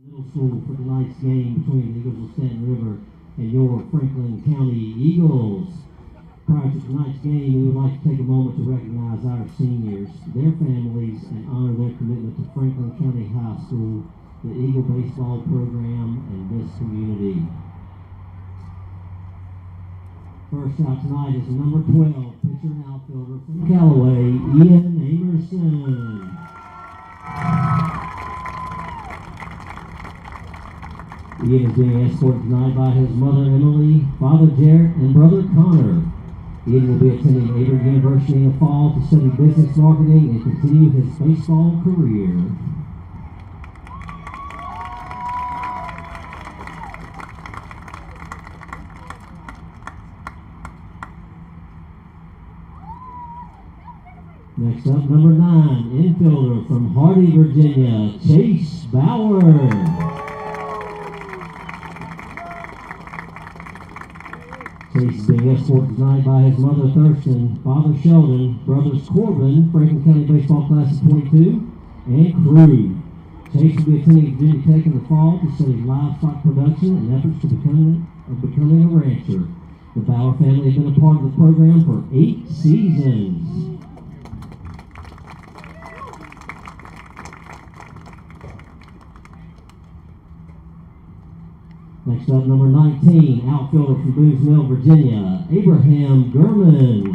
Middle school for tonight's game between the Eagles of Staten River and your Franklin County Eagles. Prior to tonight's game, we would like to take a moment to recognize our seniors, their families, and honor their commitment to Franklin County High School, the Eagle baseball program, and this community. First out tonight is number 12, pitcher and outfielder from Callaway, Ian Amerson. Ian is being escorted tonight by his mother Emily, father Jarrett, and brother Connor. Ian will be attending Avery University in the fall to study business marketing and continue his baseball career. Next up, number 9, infielder from Hardy, Virginia, Chase Bauer. Chase is being escorted tonight by his mother Thurston, father Sheldon, brothers Corbin, Franklin County Baseball Class of 22, and crew. Chase will be attending Virginia Tech in the fall to study livestock production and efforts to becoming a rancher. The Bauer family has been a part of the program for 8 seasons. Next up, number 19, outfielder from Boone's Mill, Virginia, Abraham Gurman.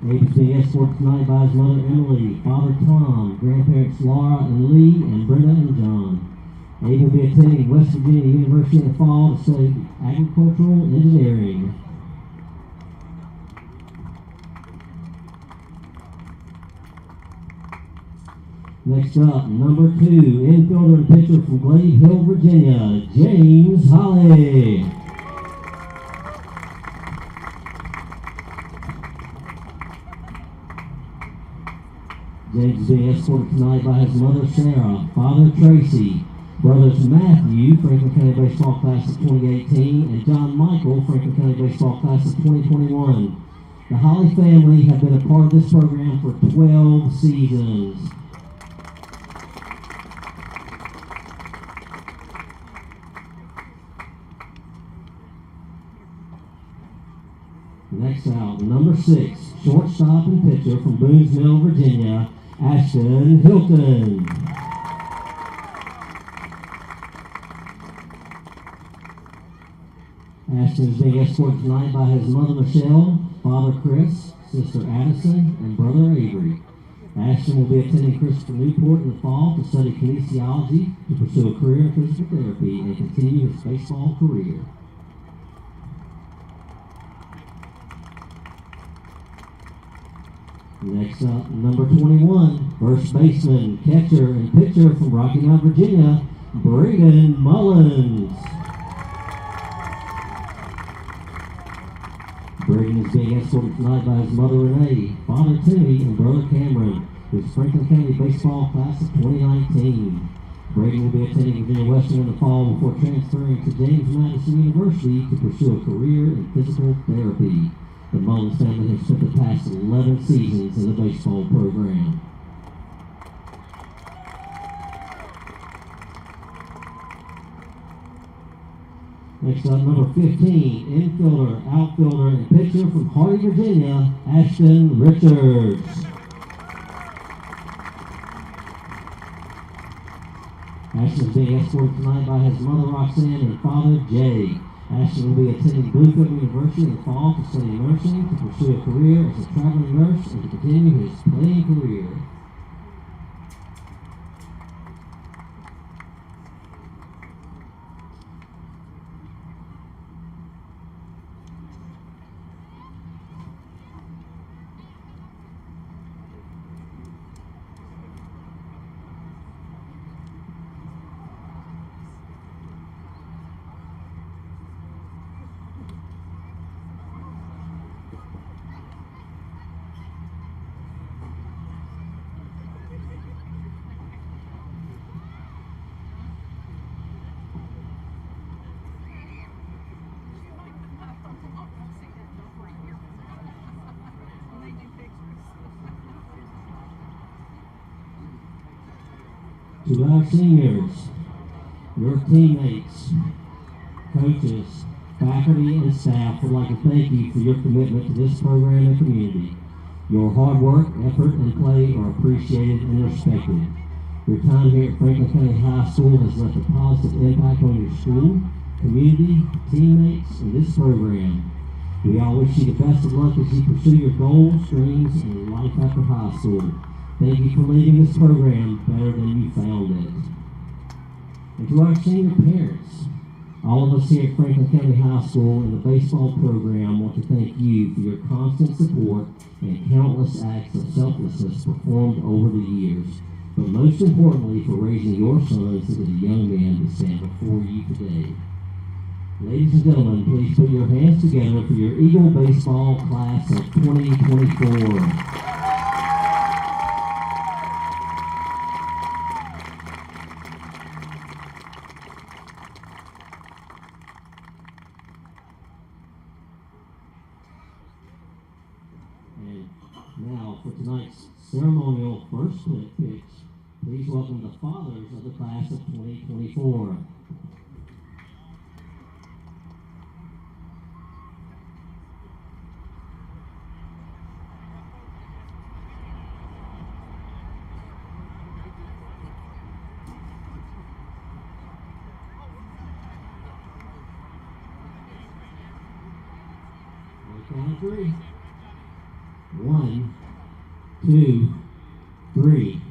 Abe is being escorted tonight by his mother Emily, father Tom, grandparents Laura and Lee, and Brenda and John. Abe will be attending West Virginia University in the fall to study agricultural engineering. Next up, number 2, infielder and pitcher from Glade Hill, Virginia, James Holly. James is being escorted tonight by his mother Sarah, father Tracy, brothers Matthew, Franklin County Baseball Class of 2018, and John Michael, Franklin County Baseball Class of 2021. The Holly family have been a part of this program for 12 seasons. Next out, number 6, shortstop and pitcher from Boone's Mill, Virginia, Ashton Hilton. Ashton is being escorted tonight by his mother Michelle, father Chris, sister Addison, and brother Avery. Ashton will be attending Christopher Newport in the fall to study kinesiology, to pursue a career in physical therapy, and continue his baseball career. Next up, number 21, first baseman, catcher, and pitcher from Rocky Mount, Virginia, Braden Mullins. Braden is being escorted tonight by his mother Renee, father Timmy, and brother Cameron, who's Franklin County Baseball Class of 2019. Braden will be attending Virginia Western in the fall before transferring to James Madison University to pursue a career in physical therapy. The Mullins family has spent the past 11 seasons in the baseball program. Next up, number 15, infielder, outfielder, and pitcher from Hardy, Virginia, Ashton Richards. Ashton is being escorted tonight by his mother Roxanne and father Jay. Ashton will be attending Bluefield University in the fall to study nursing, to pursue a career as a traveling nurse, and to continue his playing career. To our seniors, your teammates, coaches, faculty, and staff would like to thank you for your commitment to this program and community. Your hard work, effort, and play are appreciated and respected. Your time here at Franklin County High School has left a positive impact on your school, community, teammates, and this program. We all wish you the best of luck as you pursue your goals, dreams, and life after high school. Thank you for leading this program better than you found it. And to our senior parents, all of us here at Franklin County High School and the baseball program want to thank you for your constant support and countless acts of selflessness performed over the years, but most importantly for raising your sons into the young men that stand before you today. Ladies and gentlemen, please put your hands together for your Eagle Baseball Class of 2024. Now, for tonight's ceremonial first split pitch, please welcome the fathers of the class of 2024. Count of three. 1, 2, 3.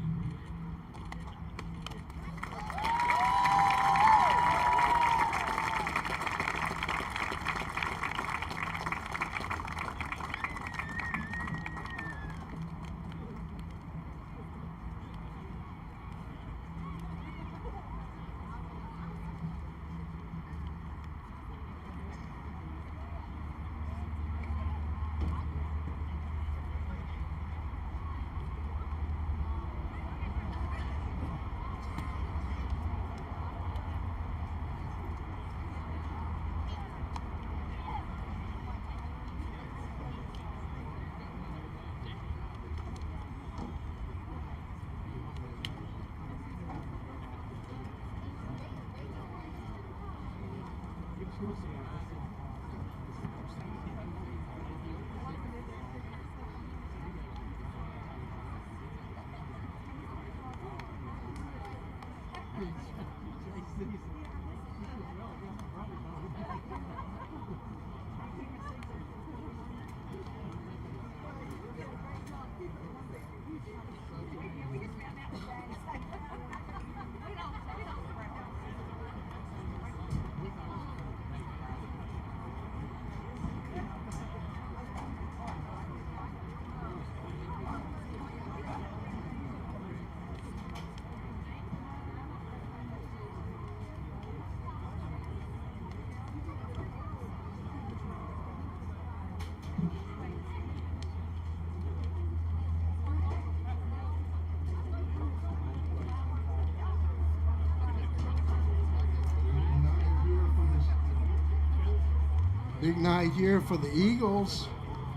Big night here for the Eagles,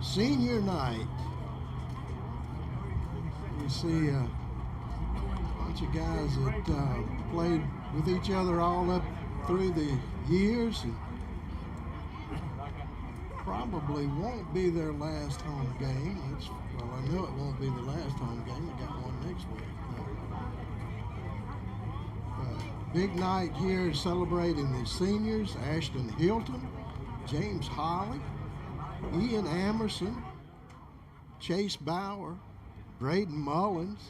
senior night. You see a bunch of guys that played with each other all up through the years and probably won't be their last home game. Well, I know it won't be the last home game. We got one next week. Big night here celebrating the seniors, Ashton Hilton, James Holly, Ian Amerson, Chase Bauer, Braden Mullins,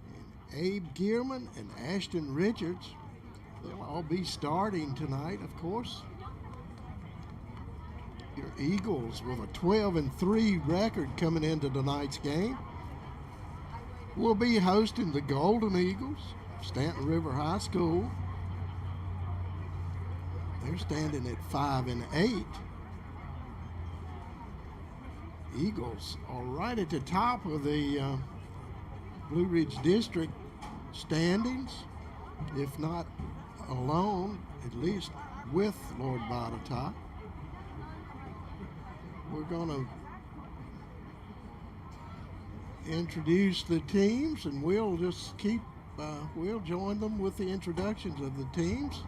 and Abe Gearman and Ashton Richards. They'll all be starting tonight, of course. Your Eagles with a 12-3 record coming into tonight's game will be hosting the Golden Eagles, Stanton River High School. They're standing at 5-8. Eagles are right at the top of the Blue Ridge District standings, if not alone, at least with Lord Botetourt. We're going to introduce the teams, and we'll just keep we'll join them with the introductions of the teams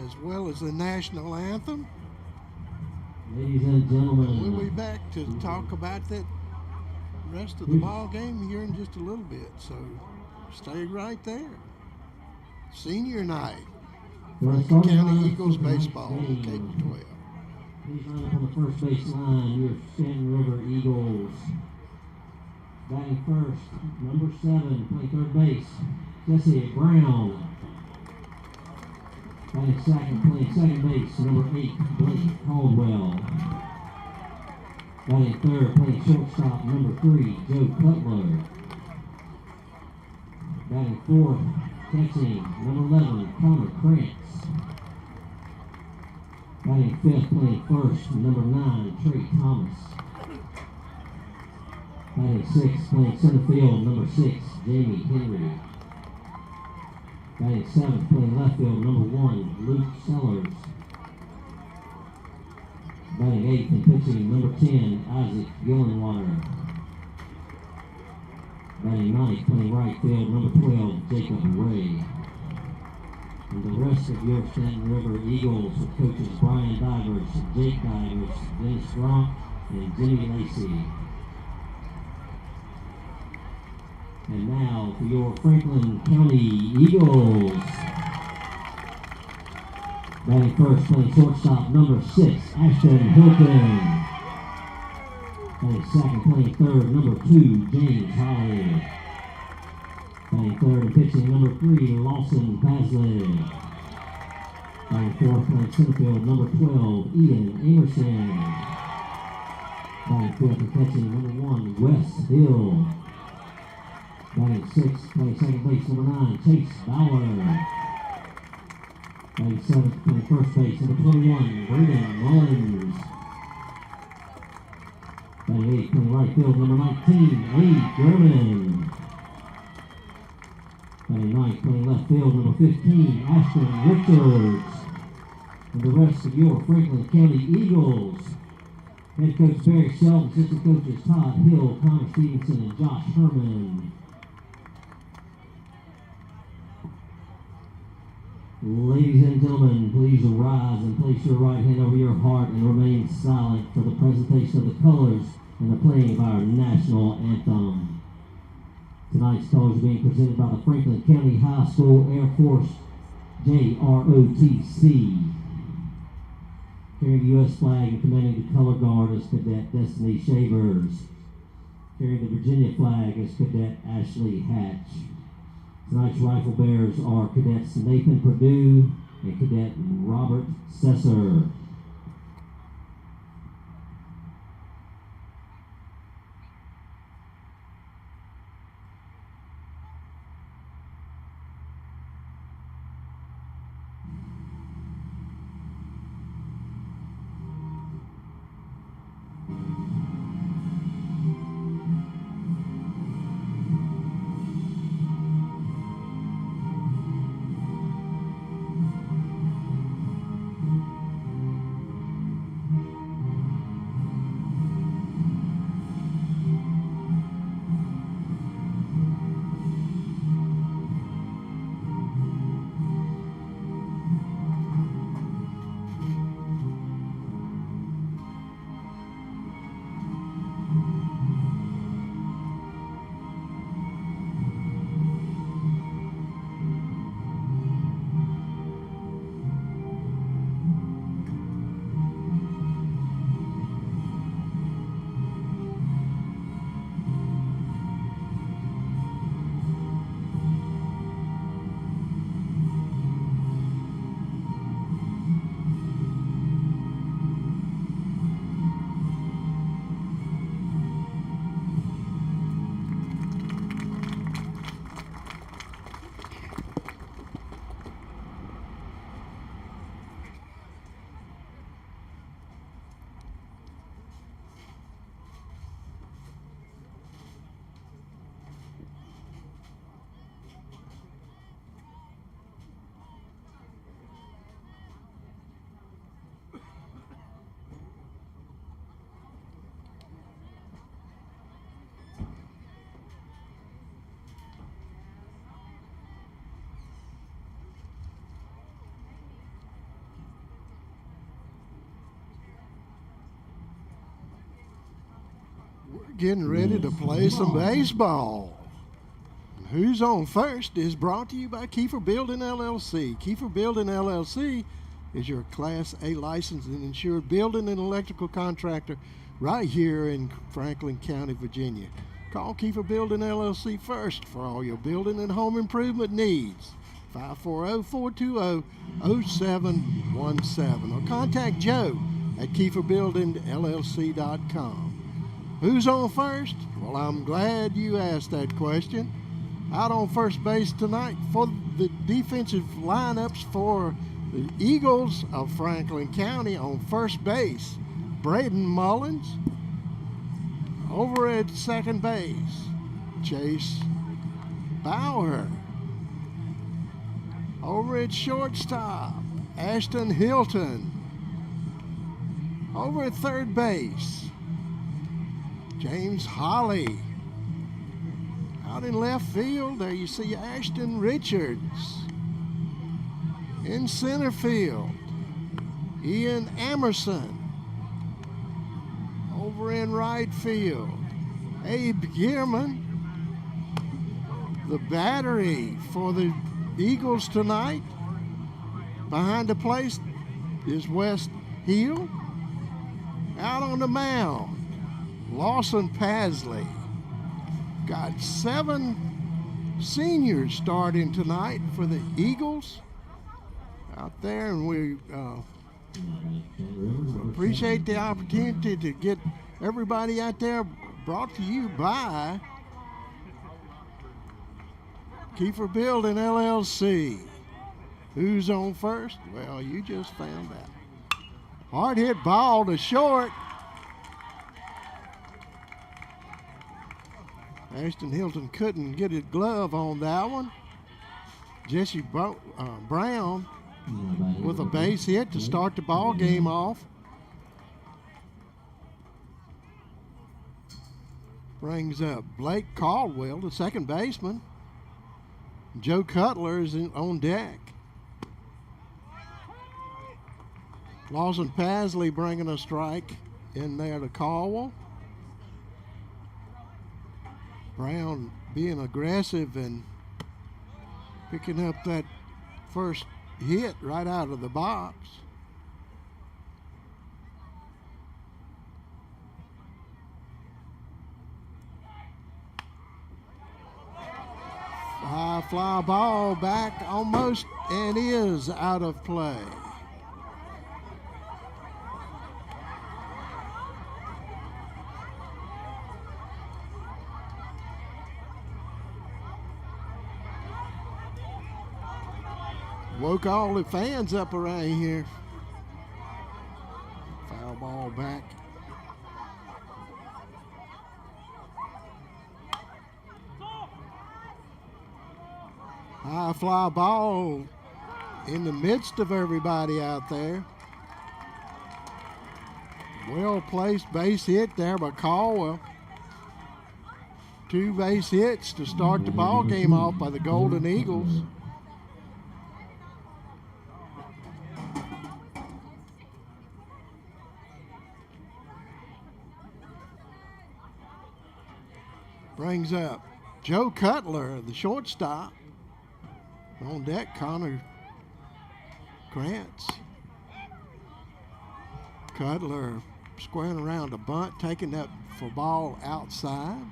as well as the national anthem. Ladies and gentlemen, We'll be back to talk about that rest of the ball game here in just a little bit. So stay right there. Senior night, Franklin County Eagles baseball, K-12. Please line up on the first base line, your Stanton River Eagles. Batting first, number 7, playing third base, Jesse Brown. Batting second, playing second base, number 8, Blake Caldwell. Batting third, playing shortstop, number 3, Joe Cutler. Batting fourth, catching, number 11, Connor Krantz. Batting fifth, playing first, number 9, Trey Thomas. Batting sixth, playing center field, number 6, Jamie Henry. Batting seventh, playing left field, number 1, Luke Sellers. Batting eighth and pitching, number 10, Isaac Gillenwater. Batting ninth, playing right field, number 12, Jacob Ray. And the rest of your Stanton River Eagles with coaches Brian Divers, Jake Divers, Dennis Gronk, and Jimmy Lacey. And now for your Franklin County Eagles. Batting first, playing shortstop, number 6, Ashton Hilton. Batting second, playing third, number 2, James Holly. Batting third and pitching, number 3, Lawson Pasley. Batting fourth, playing center field, number 12, Ian Emerson. Batting fifth and catching, number 1, Wes Hill. Batting sixth, playing second base, number 9, Chase Bauer. Batting seventh, playing first base, number 21, Braden Mullins. Batting eighth, playing right field, number 19, Lee German. Batting ninth, playing left field, number 15, Ashton Richards. And the rest of your Franklin County Eagles. Head coach Barry Shelton, assistant coaches Todd Hill, Connor Stevenson, and Josh Herman. Ladies and gentlemen, please rise and place your right hand over your heart and remain silent for the presentation of the colors and the playing of our national anthem. Tonight's colors are being presented by the Franklin County High School Air Force JROTC. Carrying the U.S. flag and commanding the color guard is Cadet Destiny Shavers. Carrying the Virginia flag is Cadet Ashley Hatch. Tonight's rifle bearers are Cadets Nathan Perdue and Cadet Robert Sesser. Getting ready to play some baseball. Who's on First is brought to you by Kiefer Building LLC. Kiefer Building LLC is your Class A licensed and insured building and electrical contractor right here in Franklin County, Virginia. Call Kiefer Building LLC first for all your building and home improvement needs. 540-420-0717 or contact Joe at KieferBuildingLLC.com. Who's on first? Well, I'm glad you asked that question. Out on first base tonight for the defensive lineups for the Eagles of Franklin County on first base, Braden Mullins. Over at second base, Chase Bauer. Over at shortstop, Ashton Hilton. Over at third base, James Holly. Out in left field, there you see Ashton Richards. In center field, Ian Emerson. Over in right field, Abe Gearman. The battery for the Eagles tonight, behind the plate is West Hill. Out on the mound, Lawson Pasley. Got 7 seniors starting tonight for the Eagles out there, and we appreciate the opportunity to get everybody out there. Brought to you by Kiefer Building LLC. Who's on first? Well, you just found out. Hard hit ball to short. Ashton Hilton couldn't get his glove on that one. Jesse Brown with a base hit to start the ball game off. Brings up Blake Caldwell, the second baseman. Joe Cutler is on deck. Lawson Pasley bringing a strike in there to Caldwell. Brown being aggressive and picking up that first hit right out of the box. High fly ball back almost and is out of play. Woke all the fans up around here. Foul ball back. High fly ball in the midst of everybody out there. Well placed base hit there by Caldwell. 2 base hits to start the ball game off by the Golden Eagles. Brings up Joe Cutler, the shortstop. On deck, Connor Krantz. Cutler squaring around a bunt, taking that for ball outside.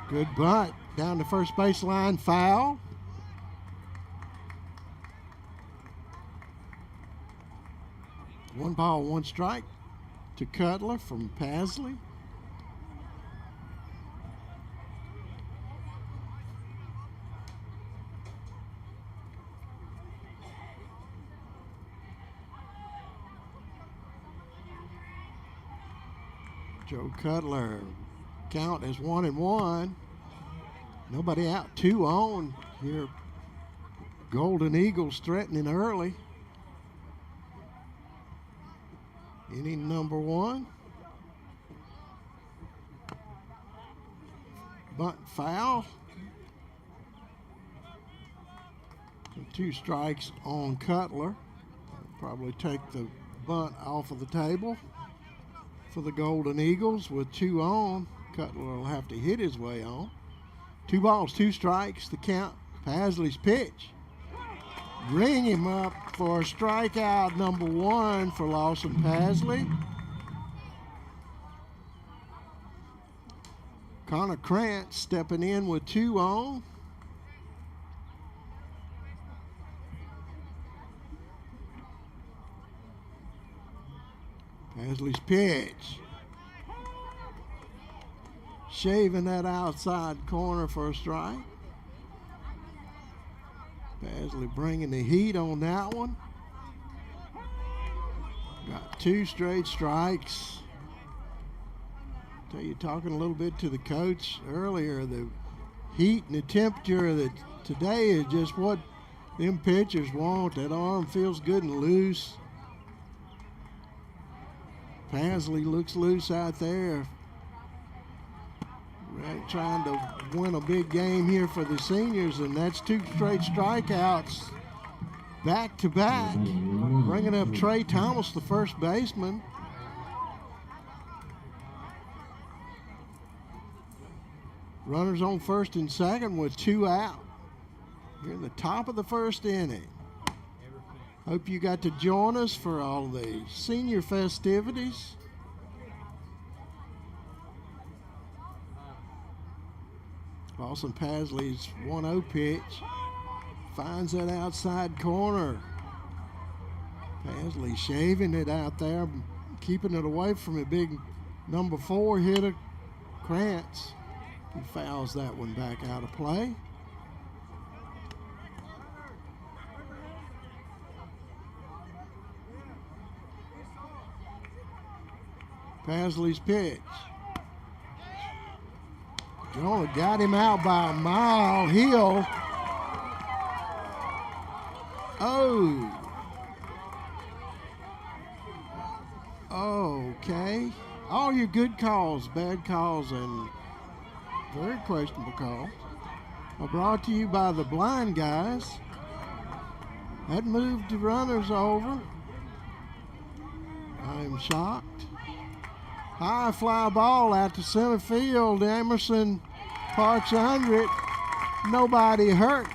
Good bunt down the first baseline, foul. One ball, one strike to Cutler from Pasley. Joe Cutler, count is 1-1. Nobody out, 2 on here. Golden Eagles threatening early. Inning number 1. Bunt foul. 2 strikes on Cutler. Probably take the bunt off of the table for the Golden Eagles with 2 on. Cutler will have to hit his way on. 2 balls, 2 strikes, the count. Pasley's pitch. Ring him up for strikeout number 1 for Lawson Pasley. Connor Krantz stepping in with 2 on. Pasley's pitch. Shaving that outside corner for a strike. Pasley bringing the heat on that one. Got 2 straight strikes. Tell you, talking a little bit to the coach earlier, the heat and the temperature that today is just what them pitchers want. That arm feels good and loose. Pasley looks loose out there. Right, trying to win a big game here for the seniors, and that's 2 straight strikeouts back to back. Bringing up Trey Thomas, the first baseman. Runners on first and second with 2 out. Here in the top of the first inning. Hope you got to join us for all the senior festivities. Lawson Pasley's 1-0 pitch. Finds that outside corner. Pasley shaving it out there, keeping it away from a big number 4 hitter, Krantz. He fouls that one back out of play. Pasley's pitch. Jonah got him out by a mile. Hill. Oh. Okay. All your good calls, bad calls, and very questionable calls are brought to you by the blind guys. That moved the runners over. I'm shocked. High fly ball out to center field. Emerson parks under it. Nobody hurt.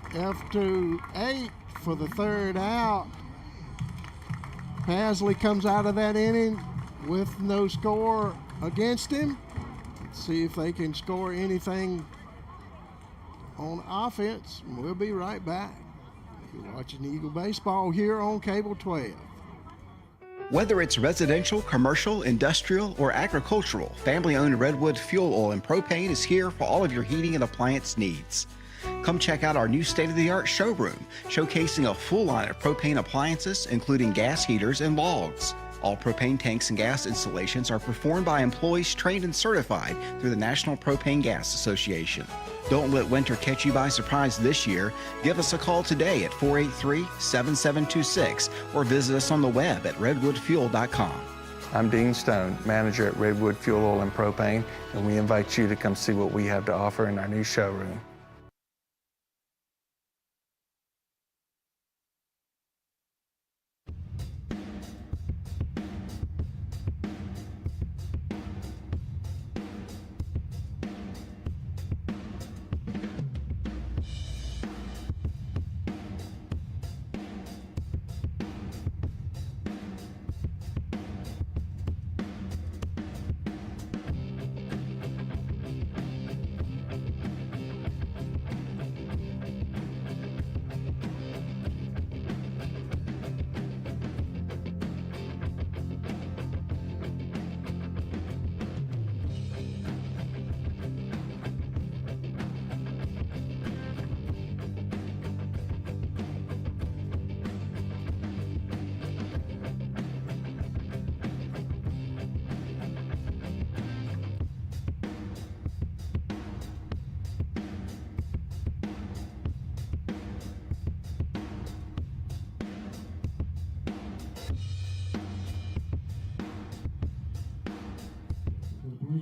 F2-8 for the 3rd out. Pasley comes out of that inning with no score against him. Let's see if they can score anything on offense. We'll be right back. You're watching Eagle Baseball here on Cable 12. Whether it's residential, commercial, industrial, or agricultural, family-owned Redwood Fuel Oil and Propane is here for all of your heating and appliance needs. Come check out our new state-of-the-art showroom, showcasing a full line of propane appliances, including gas heaters and logs. All propane tanks and gas installations are performed by employees trained and certified through the National Propane Gas Association. Don't let winter catch you by surprise this year. Give us a call today at 483-7726 or visit us on the web at redwoodfuel.com. I'm Dean Stone, manager at Redwood Fuel Oil and Propane, and we invite you to come see what we have to offer in our new showroom.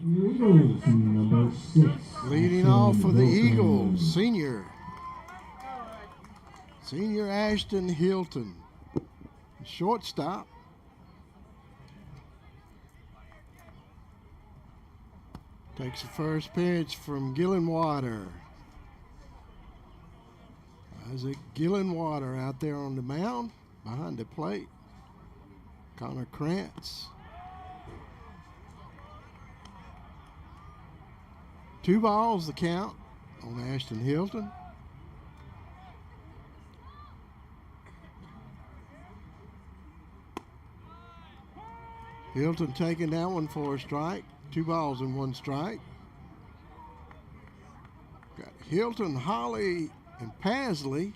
Eagles, number 6. Leading off for the Eagles, senior Senior Ashton Hilton, shortstop. Takes the first pitch from Gillenwater. Isaac Gillenwater out there on the mound behind the plate. Connor Krantz. 2 balls the count on Ashton Hilton. Hilton taking that one for a strike. 2 balls and 1 strike. Got Hilton, Holly, and Pasley.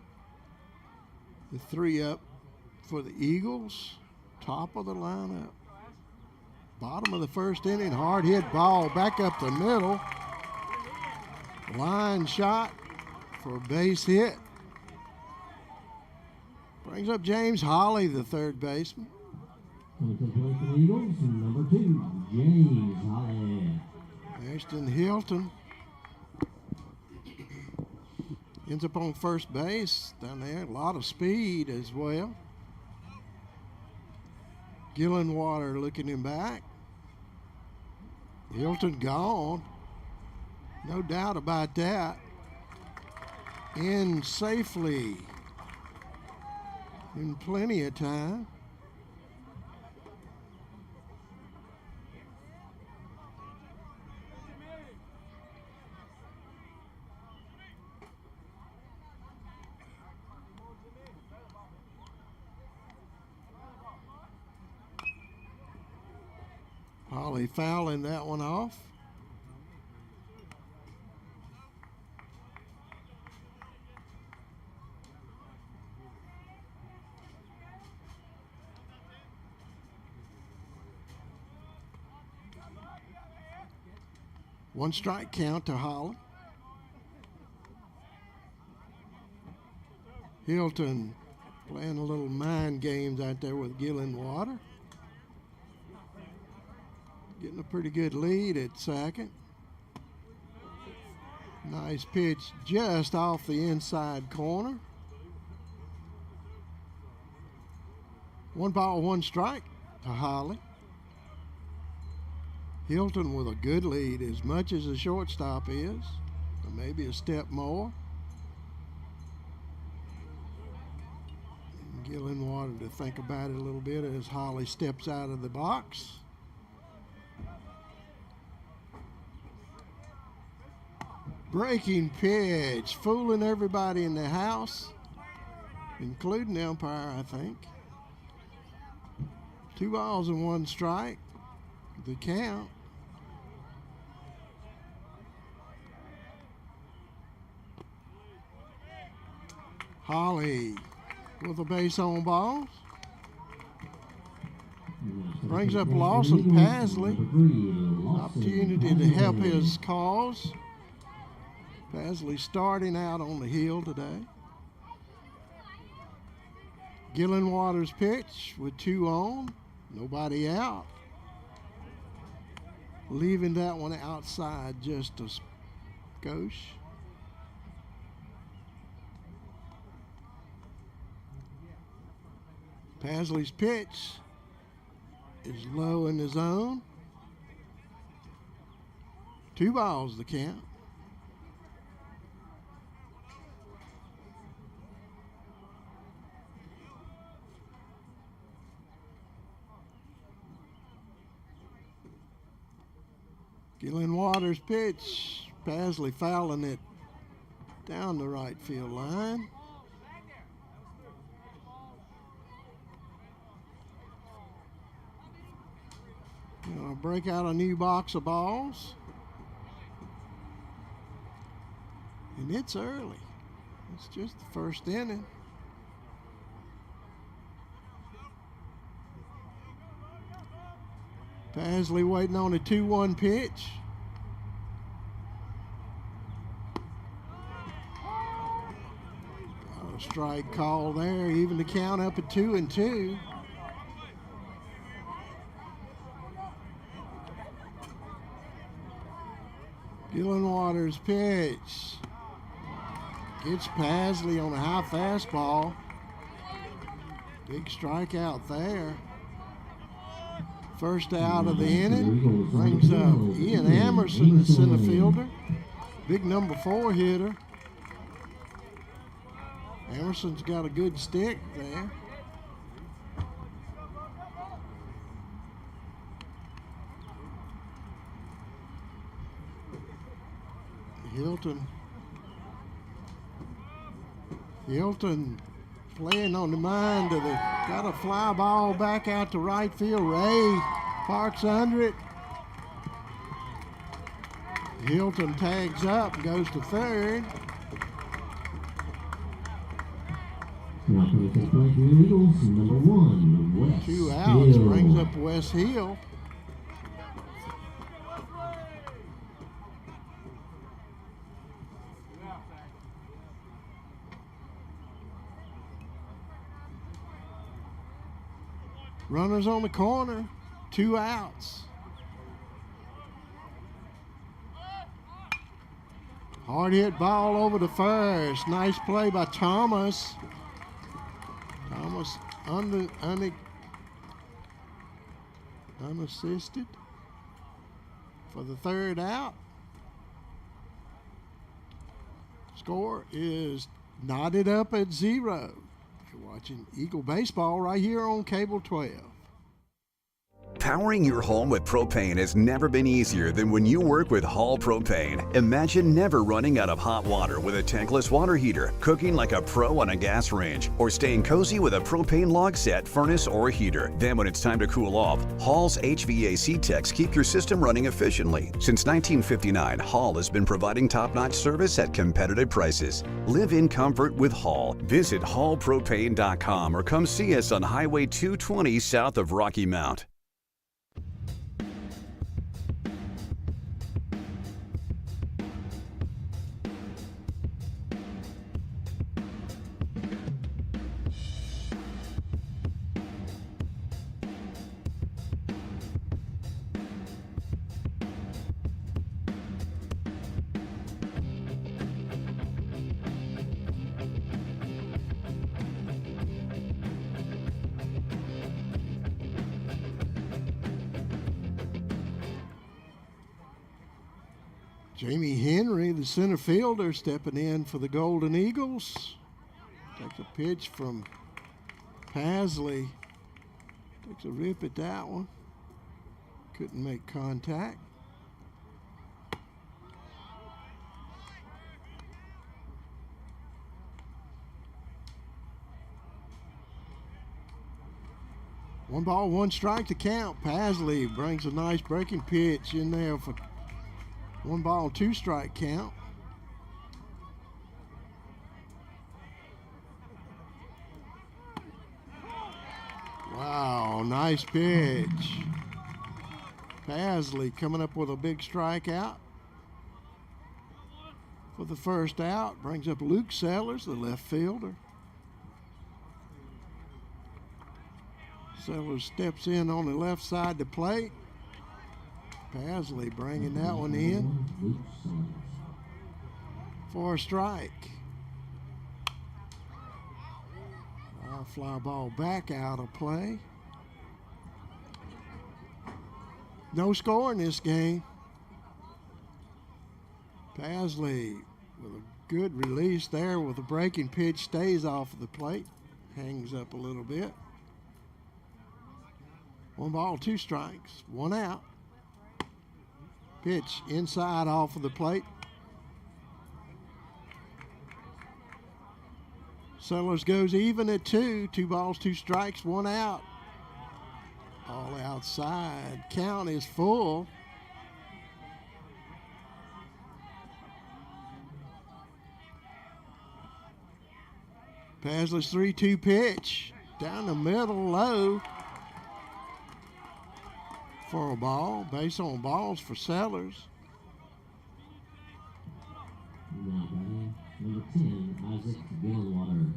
The 3 up for the Eagles. Top of the lineup. Bottom of the first inning. Hard hit ball back up the middle. Line shot for a base hit. Brings up James Holly, the third baseman. Coming to the plate for the Eagles, number 2, James Holly. Ashton Hilton ends up on first base down there. A lot of speed as well. Gillenwater looking him back. Hilton gone. No doubt about that. In safely. In plenty of time. Holly fouling that one off. One strike count to Holly. Hilton playing a little mind games out there with Gillenwater. Getting a pretty good lead at second. Nice pitch just off the inside corner. 1 ball, 1 strike to Holly. Hilton with a good lead, as much as a shortstop is, or maybe a step more. And Gillenwater to think about it a little bit as Holly steps out of the box. Breaking pitch, fooling everybody in the house, including the umpire, I think. 2 balls and 1 strike, the count. Holly with a base on balls. Brings up Lawson Pasley. Opportunity to help his cause. Pasley starting out on the hill today. Gillenwater's pitch with 2 on, nobody out. Leaving that one outside just a skosh. Pasley's pitch is low in the zone. 2 balls the count. Gillenwater's pitch, Pasley fouling it down the right field line. Gonna break out a new box of balls. And it's early. It's just the first inning. Pasley waiting on a 2-1 pitch. Got a strike call there, even the count up at 2-2. Gillenwater's pitch. Gets Pasley on a high fastball. Big strikeout there. First out of the inning. Brings up Ian Emerson, the center fielder. Big number 4 hitter. Emerson's got a good stick there. Hilton playing on the mind of the, got a fly ball back out to right field. Ray parks under it. Hilton tags up and goes to third. Now for the play for the Eagles, number 1, West 2 outs, Hill. brings up West Hill. Runners on the corner, 2 outs. Hard hit ball over to first. Nice play by Thomas. Thomas unassisted for the 3rd out. Score is knotted up at 0. You're watching Eagle Baseball right here on Cable 12. Powering your home with propane has never been easier than when you work with Hall Propane. Imagine never running out of hot water with a tankless water heater, cooking like a pro on a gas range, or staying cozy with a propane log set, furnace, or heater. Then when it's time to cool off, Hall's HVAC techs keep your system running efficiently. Since 1959, Hall has been providing top-notch service at competitive prices. Live in comfort with Hall. Visit hallpropane.com or come see us on Highway 220 south of Rocky Mount. Jamie Henry, the center fielder, stepping in for the Golden Eagles. Takes a pitch from Pasley. Takes a rip at that one. Couldn't make contact. One ball, one strike to count. Pasley brings a nice breaking pitch in there for 1 ball, 2 strike count. Wow, nice pitch. Pasley coming up with a big strikeout. For the 1st out, brings up Luke Sellers, the left fielder. Sellers steps in on the left side to plate. Pasley bringing that one in for a strike. Fly ball back out of play. No score in this game. Pasley with a good release there with a breaking pitch, stays off of the plate, hangs up a little bit. 1 ball, 2 strikes, 1 out. Pitch inside off of the plate. Sellers goes even at 2. 2 balls, 2 strikes, 1 out. All outside. Count is full. Pasley's 3-2 pitch. Down the middle, low. For a ball, base on balls for Sellers. Now batting, number 10, Isaac Gilwater.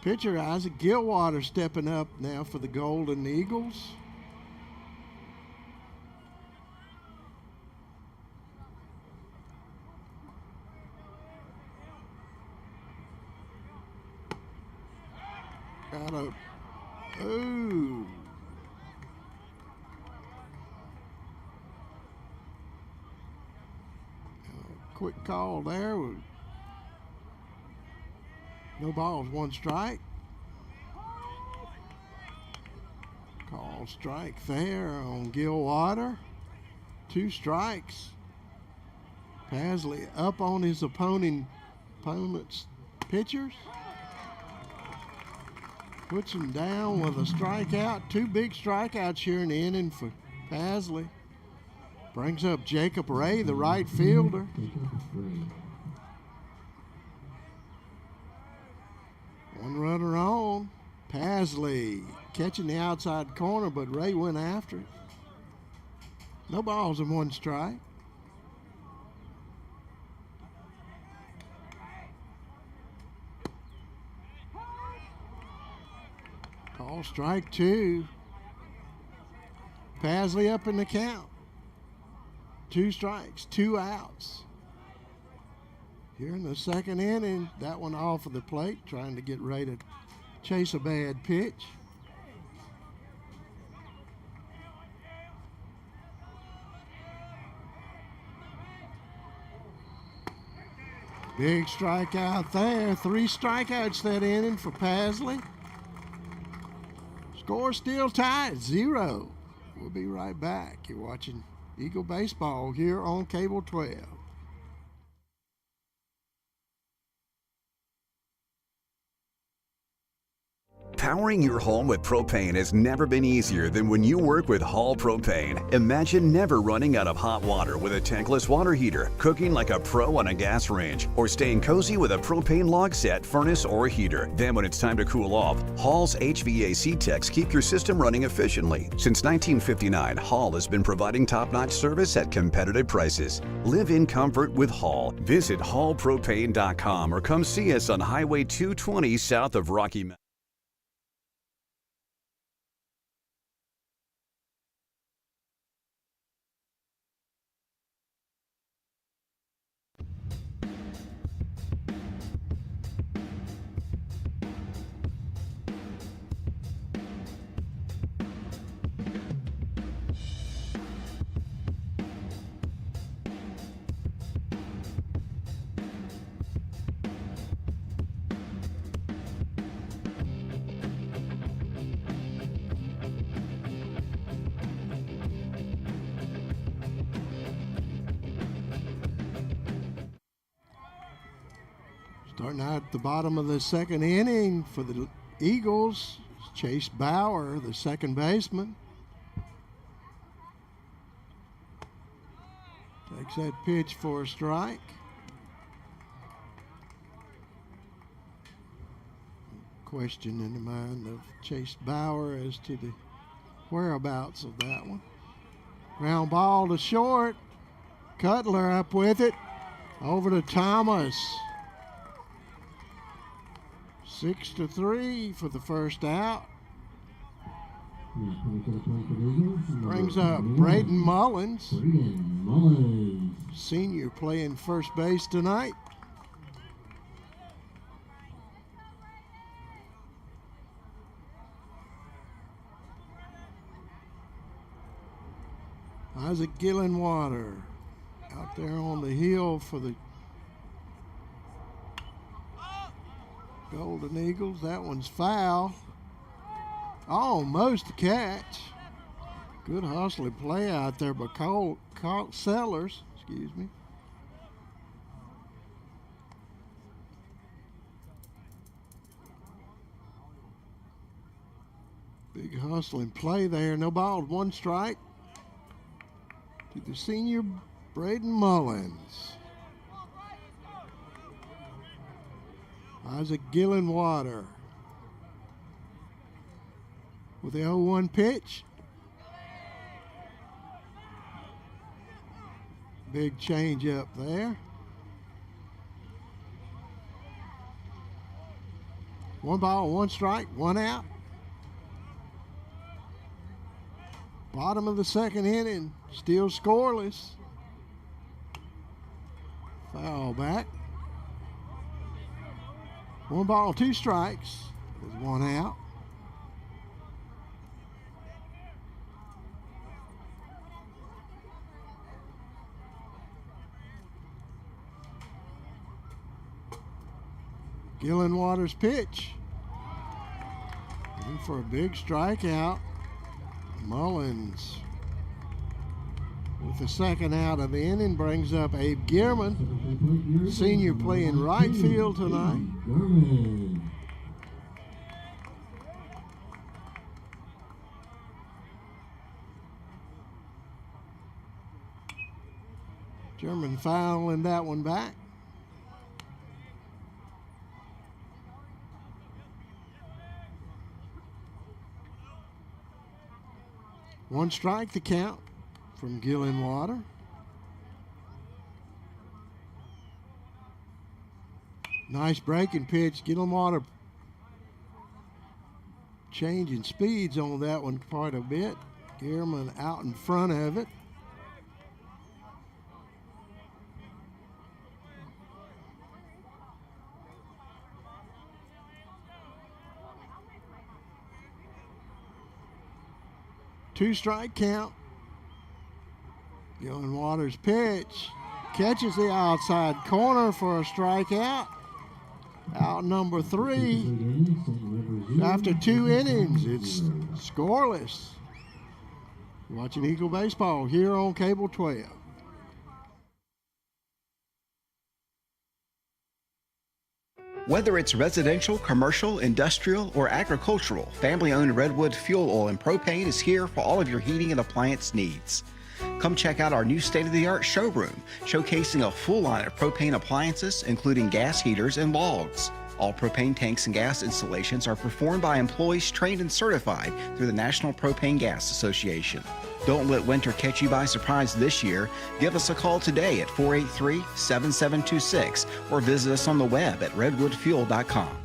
Pitcher Isaac Gilwater stepping up now for the Golden Eagles. Got a, ooh. Quick call there. No balls, one strike. Call strike there on Gilwater. 2 strikes. Pasley up on his opponent's pitchers. Puts him down with a strikeout. 2 big strikeouts here in the inning for Pasley. Brings up Jacob Ray, the right fielder. One runner on. Pasley catching the outside corner, but Ray went after it. No balls and 1 strike. Call strike 2. Pasley up in the count. 2 strikes, 2 outs. Here in the second inning, that one off of the plate, trying to get Ray to chase a bad pitch. Big strikeout there. 3 strikeouts that inning for Pasley. Score still tied, 0. We'll be right back. You're watching Eagle Baseball here on Cable 12. Powering your home with propane has never been easier than when you work with Hall Propane. Imagine never running out of hot water with a tankless water heater, cooking like a pro on a gas range, or staying cozy with a propane log set, furnace, or heater. Then when it's time to cool off, Hall's HVAC techs keep your system running efficiently. Since 1959, Hall has been providing top-notch service at competitive prices. Live in comfort with Hall. Visit hallpropane.com or come see us on Highway 220 south of Rocky Mountain. Starting out at the bottom of the second inning for the Eagles, Chase Bauer, the second baseman. Takes that pitch for a strike. Question in the mind of Chase Bauer as to the whereabouts of that one. Ground ball to short. Cutler up with it. Over to Thomas. 6-3 for the first out. Brings up Braden Mullins. Senior playing first base tonight. Isaac Gillenwater out there on the hill for the Golden Eagles. That one's foul. Almost a catch. Good hustling play out there by Sellers. Excuse me. Big hustling play there. No ball, 1 strike to the senior Braden Mullins. Isaac Gillenwater with the 0-1 pitch. Big change up there. 1 ball, 1 strike, 1 out. Bottom of the second inning, still scoreless. Foul back. 1 ball, 2 strikes with 1 out. Gillen Waters' pitch. In for a big strikeout. Mullins, with the second out of the inning, brings up Abe Gearman, senior playing right field tonight. German fouling that one back. One strike the count from Gillen Water. Nice breaking pitch. Gillen Water changing speeds on that one quite a bit. Gearman out in front of it. Two-strike count. Gillen Waters' pitch catches the outside corner for a strikeout. Out number 3. After 2 innings, it's scoreless. You're watching Eagle Baseball here on Cable 12. Whether it's residential, commercial, industrial, or agricultural, family-owned Redwood Fuel Oil and Propane is here for all of your heating and appliance needs. Come check out our new state-of-the-art showroom, showcasing a full line of propane appliances, including gas heaters and logs. All propane tanks and gas installations are performed by employees trained and certified through the National Propane Gas Association. Don't let winter catch you by surprise this year. Give us a call today at 483-7726 or visit us on the web at redwoodfuel.com.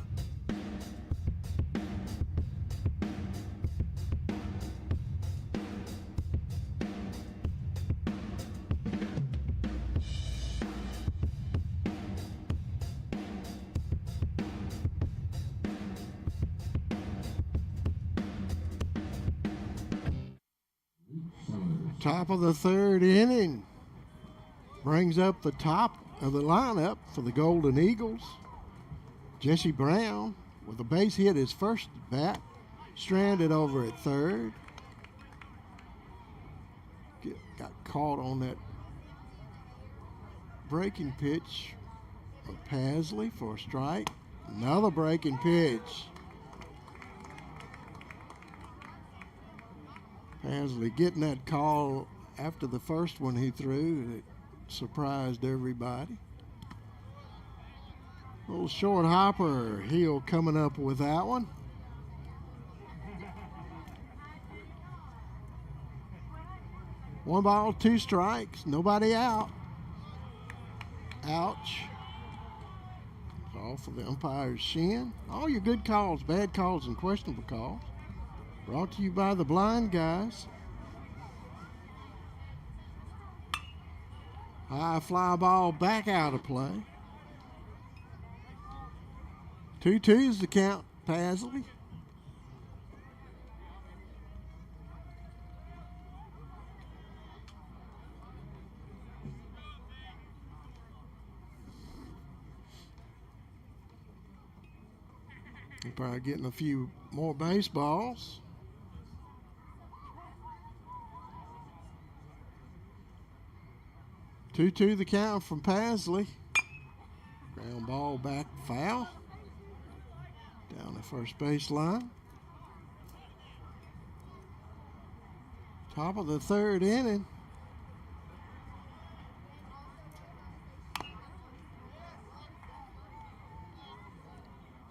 Top of the 3rd inning. Brings up the top of the lineup for the Golden Eagles. Jesse Brown with a base hit his first bat. Stranded over at 3rd. Got caught on that breaking pitch of Pasley for a strike. Another breaking pitch. Pasley getting that call after the first one he threw. It surprised everybody. Little short hopper, Hill coming up with that one. One ball, 2 strikes, nobody out. Ouch. It's off of the umpire's shin. All your good calls, bad calls, and questionable calls. Brought to you by the blind guys. High fly ball back out of play. 2-2's the count, Pasley. You're probably getting a few more baseballs. Two the count from Pasley. Ground ball back foul. Down the first base line. Top of the 3rd inning.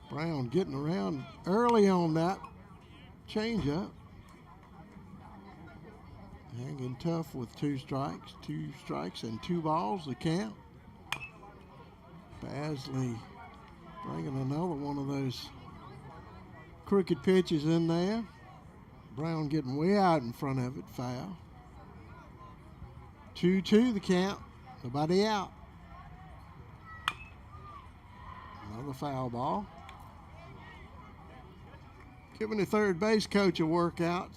Brown getting around early on that changeup. Hanging tough with 2 strikes. 2 strikes and 2 balls, the count. Pasley bringing another one of those crooked pitches in there. Brown getting way out in front of it, foul. 2-2 the count, nobody out. Another foul ball. Giving the third base coach a workout.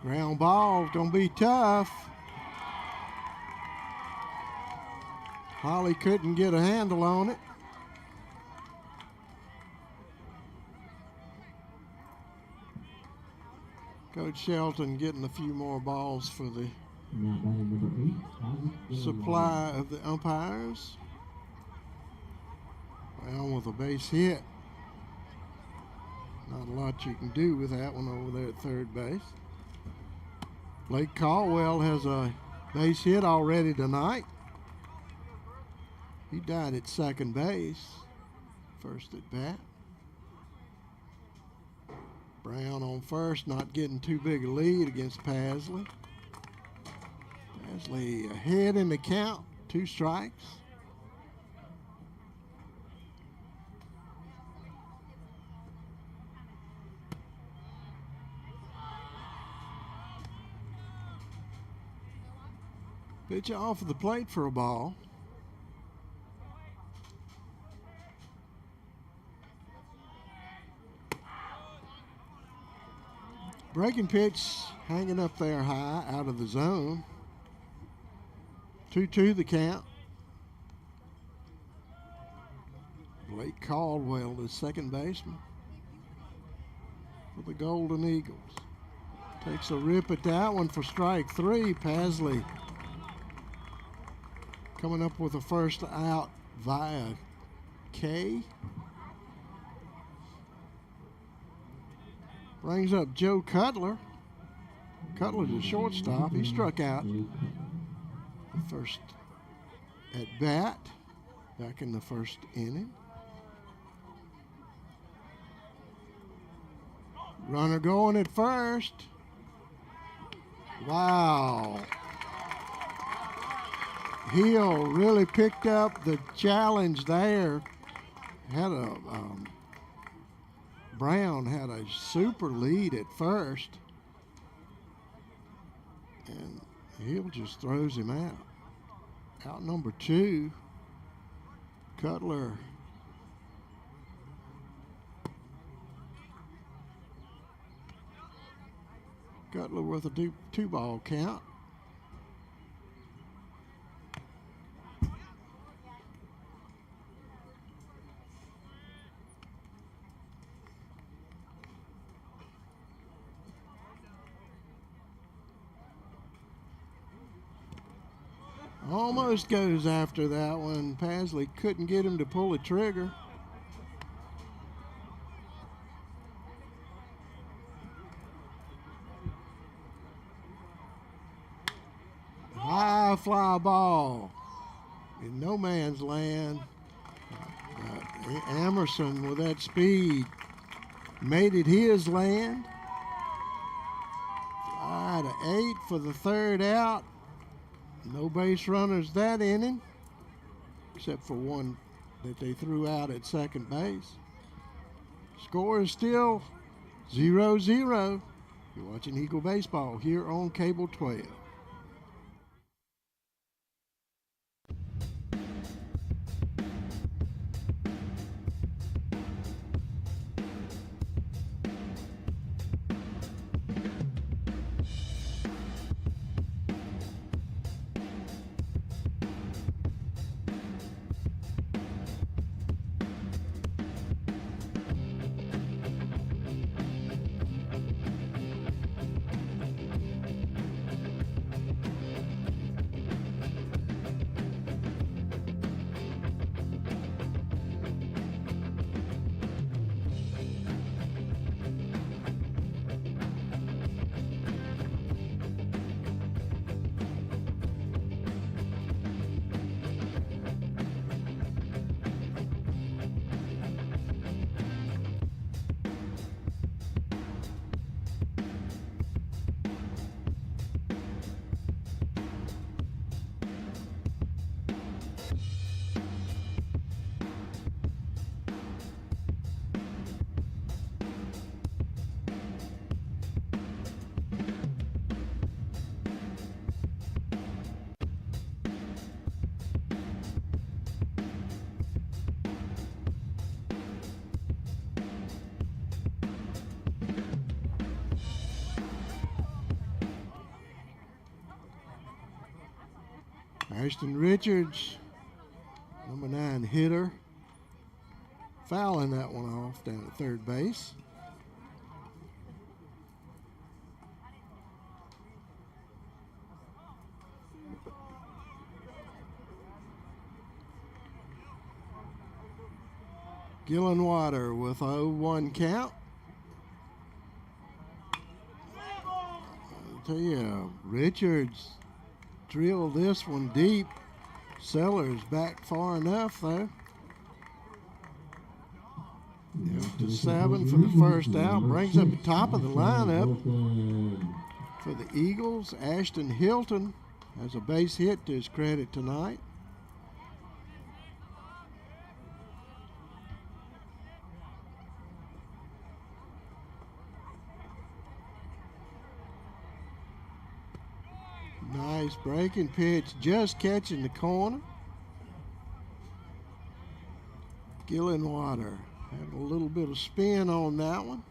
Ground ball gonna be tough. Holly couldn't get a handle on it. Coach Shelton getting a few more balls for the Now batting number 8, Isaac supply of the umpires. Brown with a base hit. Not a lot you can do with that one over there at third base. Blake Caldwell has a base hit already tonight. He died at second base, first at bat. Brown on first, not getting too big a lead against Pasley. Pasley ahead in the count, 2 strikes. Pitch off of the plate for a ball. Breaking pitch hanging up there high out of the zone. 2-2 the count. Blake Caldwell, the second baseman for the Golden Eagles. Takes a rip at that one for strike 3. Pasley coming up with a first out via K. Brings up Joe Cutler. Cutler the shortstop. He struck out the first at bat back in the first inning. Runner going at first. Wow. Hill really picked up the challenge there. Had a Brown had a super lead at first, and Hill just throws him out. Out number 2, Cutler. Cutler with a 2-ball count. Almost goes after that one. Pasley couldn't get him to pull the trigger. High fly ball in no man's land. Emerson with that speed made it his land. Fly to 8 for the third out. No base runners that inning, except for one that they threw out at second base. Score is still 0-0. You're watching Eagle Baseball here on Cable 12. Ashton Richards, number 9 hitter, fouling that one off down at third base. Gillenwater with a 0-1 count. I'll tell you, Richards drilled this one deep. Sellers back far enough, though. Down to 7 for the first out. Brings up the top of the lineup for the Eagles. Ashton Hilton has a base hit to his credit tonight. Nice breaking pitch, just catching the corner. Gillenwater had a little bit of spin on that one.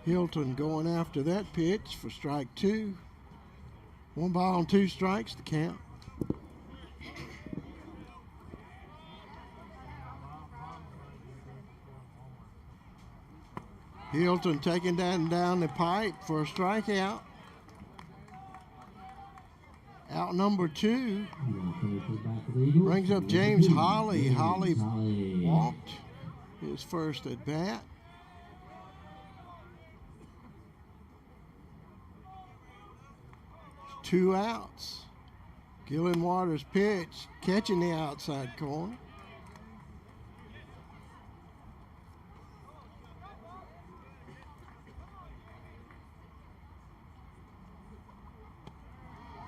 Hilton going after that pitch for strike 2. 1 ball and 2 strikes to count. Hilton taking that down the pipe for a strikeout. Out number 2 brings up James Holly. Holly walked his first at bat. Two outs. Gillenwater's pitch catching the outside corner.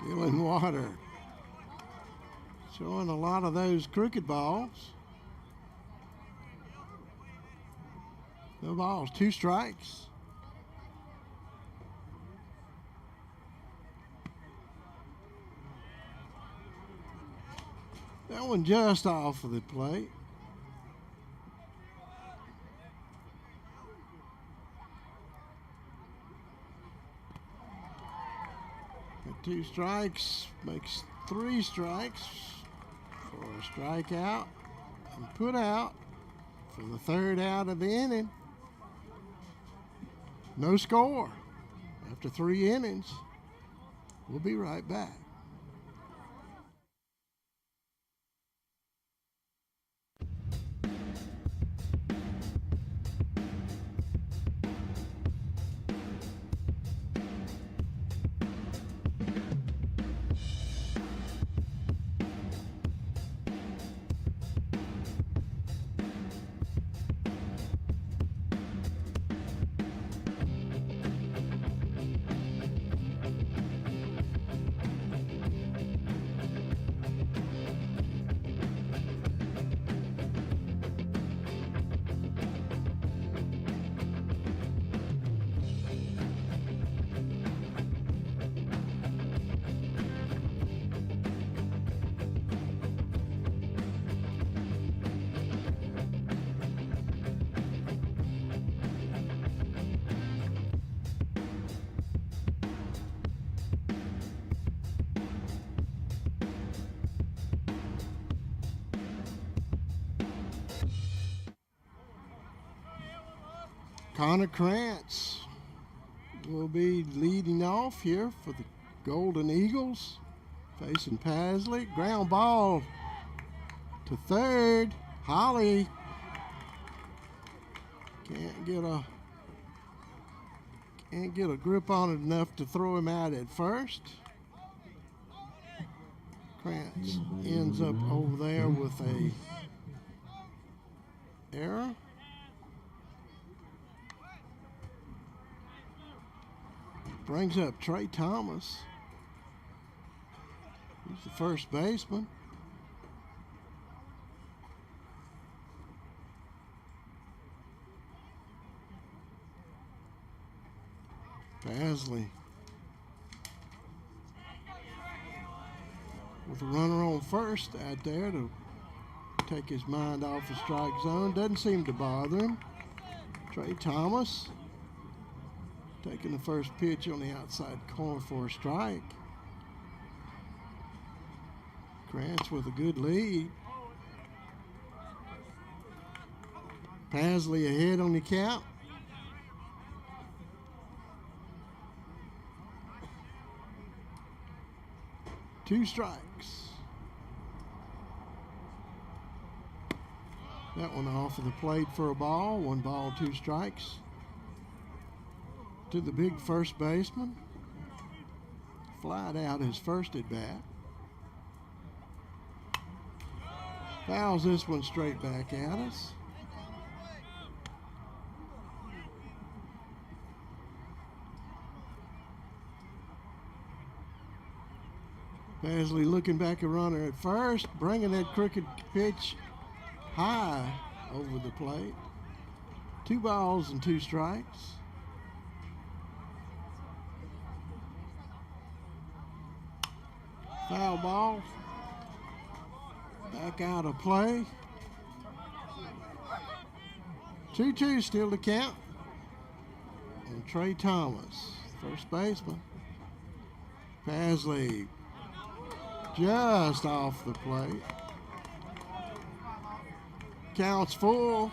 Gillenwater showing a lot of those crooked balls. No balls, 2 strikes. That one just off of the plate. Got 2 strikes makes 3 strikes for a strikeout and put out for the 3rd out of the inning. No score after 3 innings. We'll be right back. Connor Krantz will be leading off here for the Golden Eagles, facing Pasley. Ground ball to third. Holly can't get a grip on it enough to throw him out at first. Krantz ends up over there with a error. Brings up Trey Thomas. He's the first baseman. Pasley with a runner on first out there to take his mind off the strike zone. Doesn't seem to bother him. Trey Thomas taking the first pitch on the outside corner for a strike. Krantz with a good lead. Pasley ahead on the count. Two strikes. That one off of the plate for a ball. 1 ball, 2 strikes. To the big first baseman. Flied out his first at bat. Fouls this one straight back at us. Pasley looking back a runner at first, bringing that crooked pitch high over the plate. 2 balls and 2 strikes. Foul ball. Back out of play. 2-2 still to count. And Trey Thomas, first baseman. Pasley just off the plate. Counts full.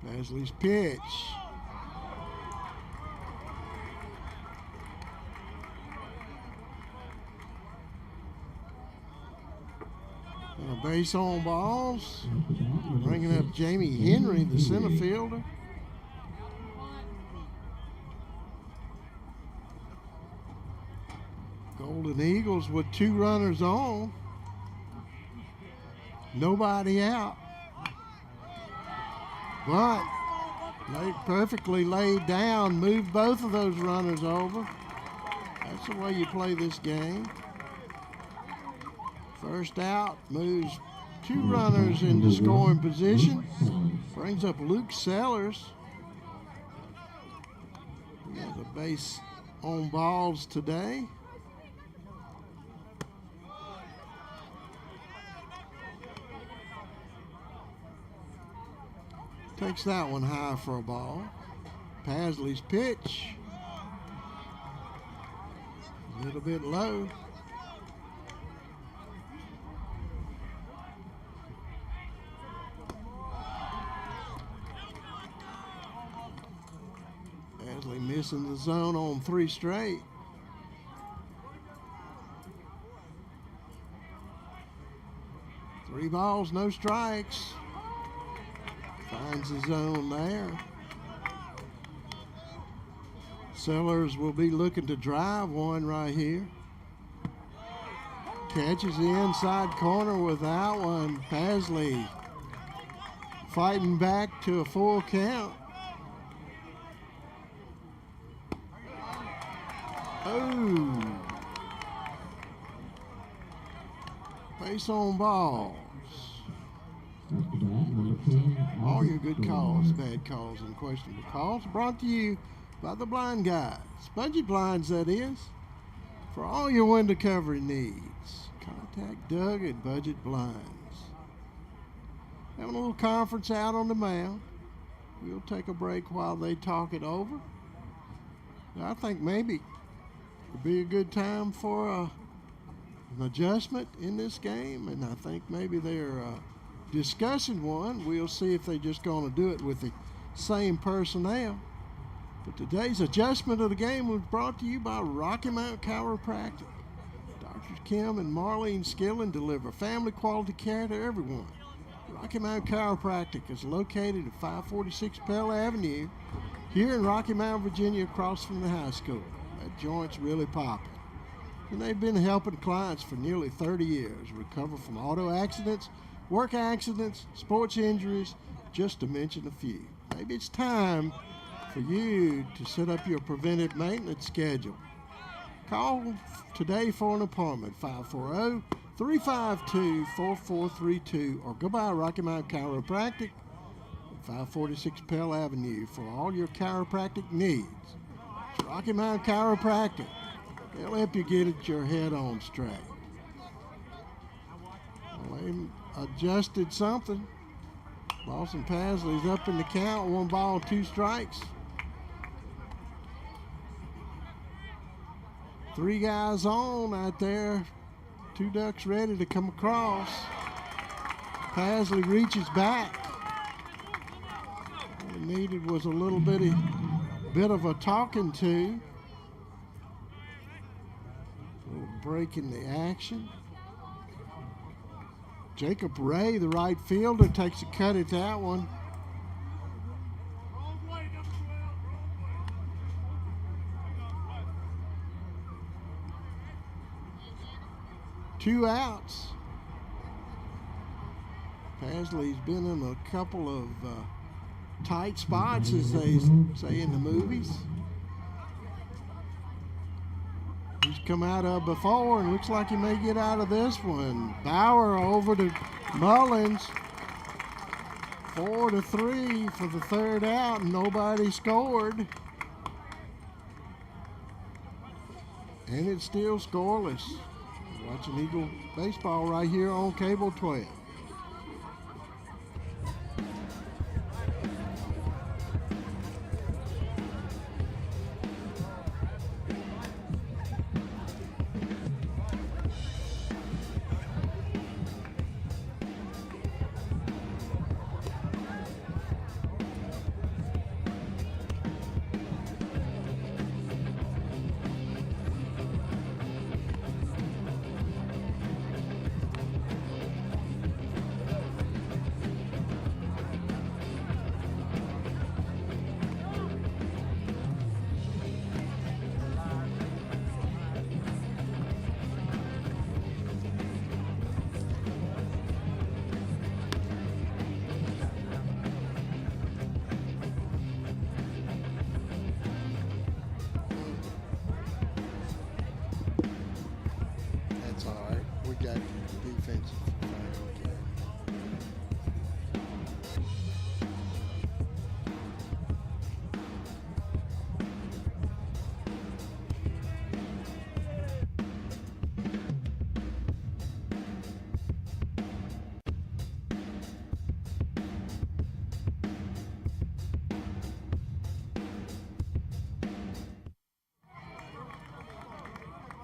Pasley's pitch. And a base on balls. Bringing up Jamie Henry, the center fielder. Golden Eagles with 2 runners on. Nobody out. But perfectly laid down, moved both of those runners over. That's the way you play this game. First out, moves 2 runners into scoring position. Brings up Luke Sellers. He has a base on balls today. Takes that one high for a ball. Pasley's pitch. A little bit low. Pasley missing the zone on 3 straight. Three balls, no strikes. Finds the zone there. Sellers will be looking to drive one right here. Catches the inside corner with that one. Pasley fighting back to a full count. Oh. Base on balls. All your good calls, bad calls, and questionable calls brought to you by the Blind Guys. Budget Blinds, that is. For all your window covering needs, contact Doug at Budget Blinds. Having a little conference out on the mound. We'll take a break while they talk it over. I think maybe it'd be a good time for an adjustment in this game, and I think maybe they're discussing one. We'll see if they're just going to do it with the same personnel. But today's adjustment of the game was brought to you by Rocky Mount Chiropractic. Drs. Kim and Marlene Skillen deliver family quality care to everyone. Rocky Mount Chiropractic is located at 546 Pell Avenue here in Rocky Mount, Virginia, across from the high school. That joint's really popping. And they've been helping clients for nearly 30 years recover from auto accidents, work accidents, sports injuries, just to mention a few. Maybe it's time for you to set up your preventive maintenance schedule. Call today for an appointment, 540-352-4432, or go by Rocky Mount Chiropractic, 546 Pell Avenue for all your chiropractic needs. It's Rocky Mountain Chiropractic. They'll help you get your head on straight. Well, they adjusted something. Lawson Pasley's up in the count, 1 ball, 2 strikes. 3 guys on out there. 2 ducks ready to come across. Pasley reaches back. All he needed was a little bit of a talking to. A little break in the action. Jacob Ray, the right fielder, takes a cut at that one. Two outs. Pasley's been in a couple of tight spots, as they say in the movies. He's come out of before and looks like he may get out of this one. Bauer over to Mullins. 4-3 for the 3rd out, and nobody scored. And it's still scoreless. Watching Eagle baseball right here on Cable 12.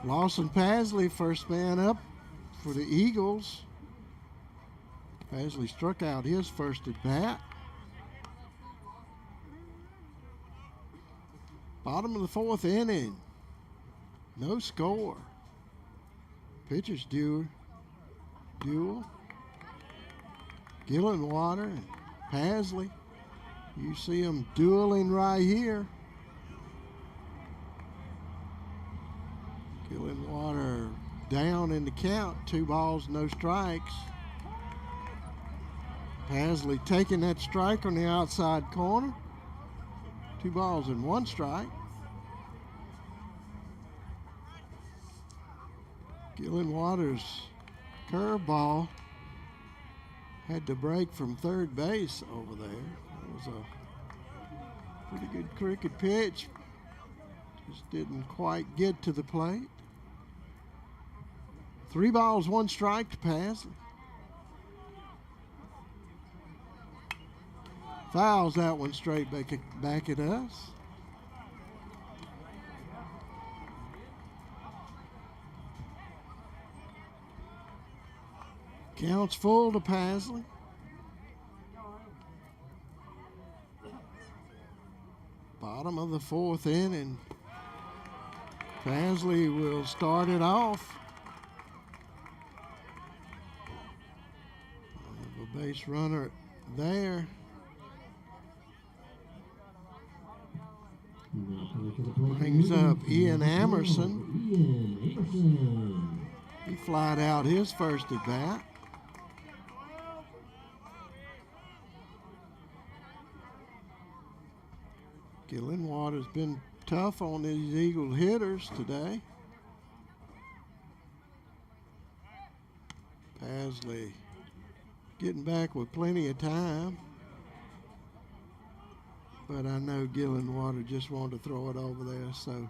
Lawson Pasley, first man up for the Eagles. Pasley struck out his first at bat. Bottom of the 4th inning. No score. Pitchers duel. Gillenwater and Pasley. You see them dueling right here. Gillenwater down in the count, 2 balls, no strikes. Pasley taking that strike on the outside corner. 2 balls and 1 strike. Gillenwater's curveball had to break from third base over there. It was a pretty good cricket pitch. Just didn't quite get to the plate. 3 balls, 1 strike to Pasley. Fouls that one straight back at us. Counts full to Pasley. Bottom of the 4th inning. Pasley will start it off. A base runner there. Brings up Ian Amerson. He flied out his first at bat. Gillenwater's been tough on these Eagle hitters today. Pasley getting back with plenty of time. But I know Gillenwater just wanted to throw it over there, so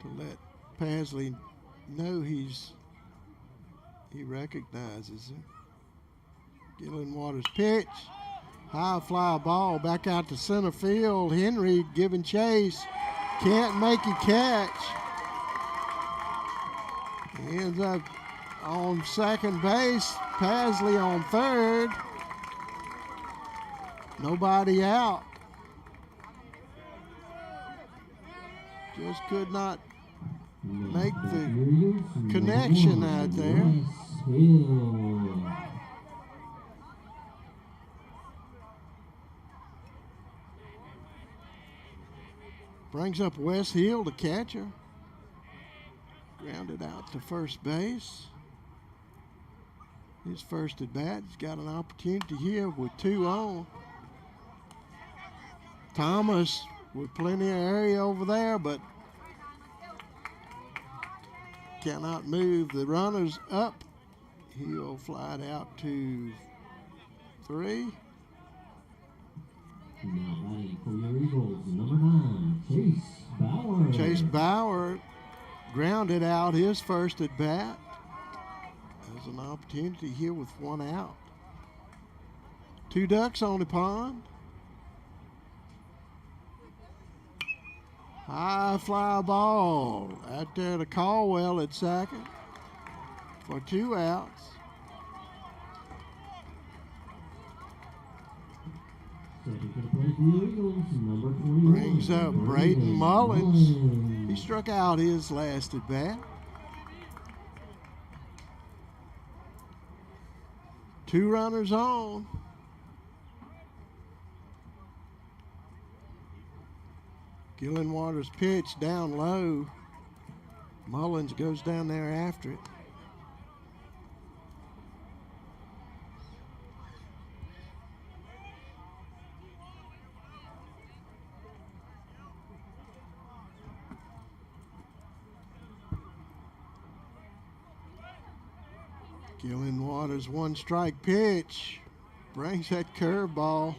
to let Pasley know he recognizes him. Gillenwater's pitch. High fly ball back out to center field. Henry giving chase. Can't make a catch. He ends up on second base. Pasley on third. Nobody out. Just could not make the connection out there. Brings up Wes Hill, the catcher. Grounded out to first base. His first at bat. He's got an opportunity here with 2 on. Thomas with plenty of area over there, but cannot move the runners up. He'll fly it out to 3. Now batting for your Eagles, number 9, Chase Bauer. Chase Bauer grounded out his first at bat. There's an opportunity here with 1 out. 2 ducks on the pond. High fly ball out there to Caldwell at second for 2 outs. Second for the plate for your Eagles, number 21. Brings up Braden Mullins. He struck out his last at bat. 2 runners on. Gillenwater's pitch down low. Mullins goes down there after it. Gillenwater's 1-strike pitch. Brings that curveball.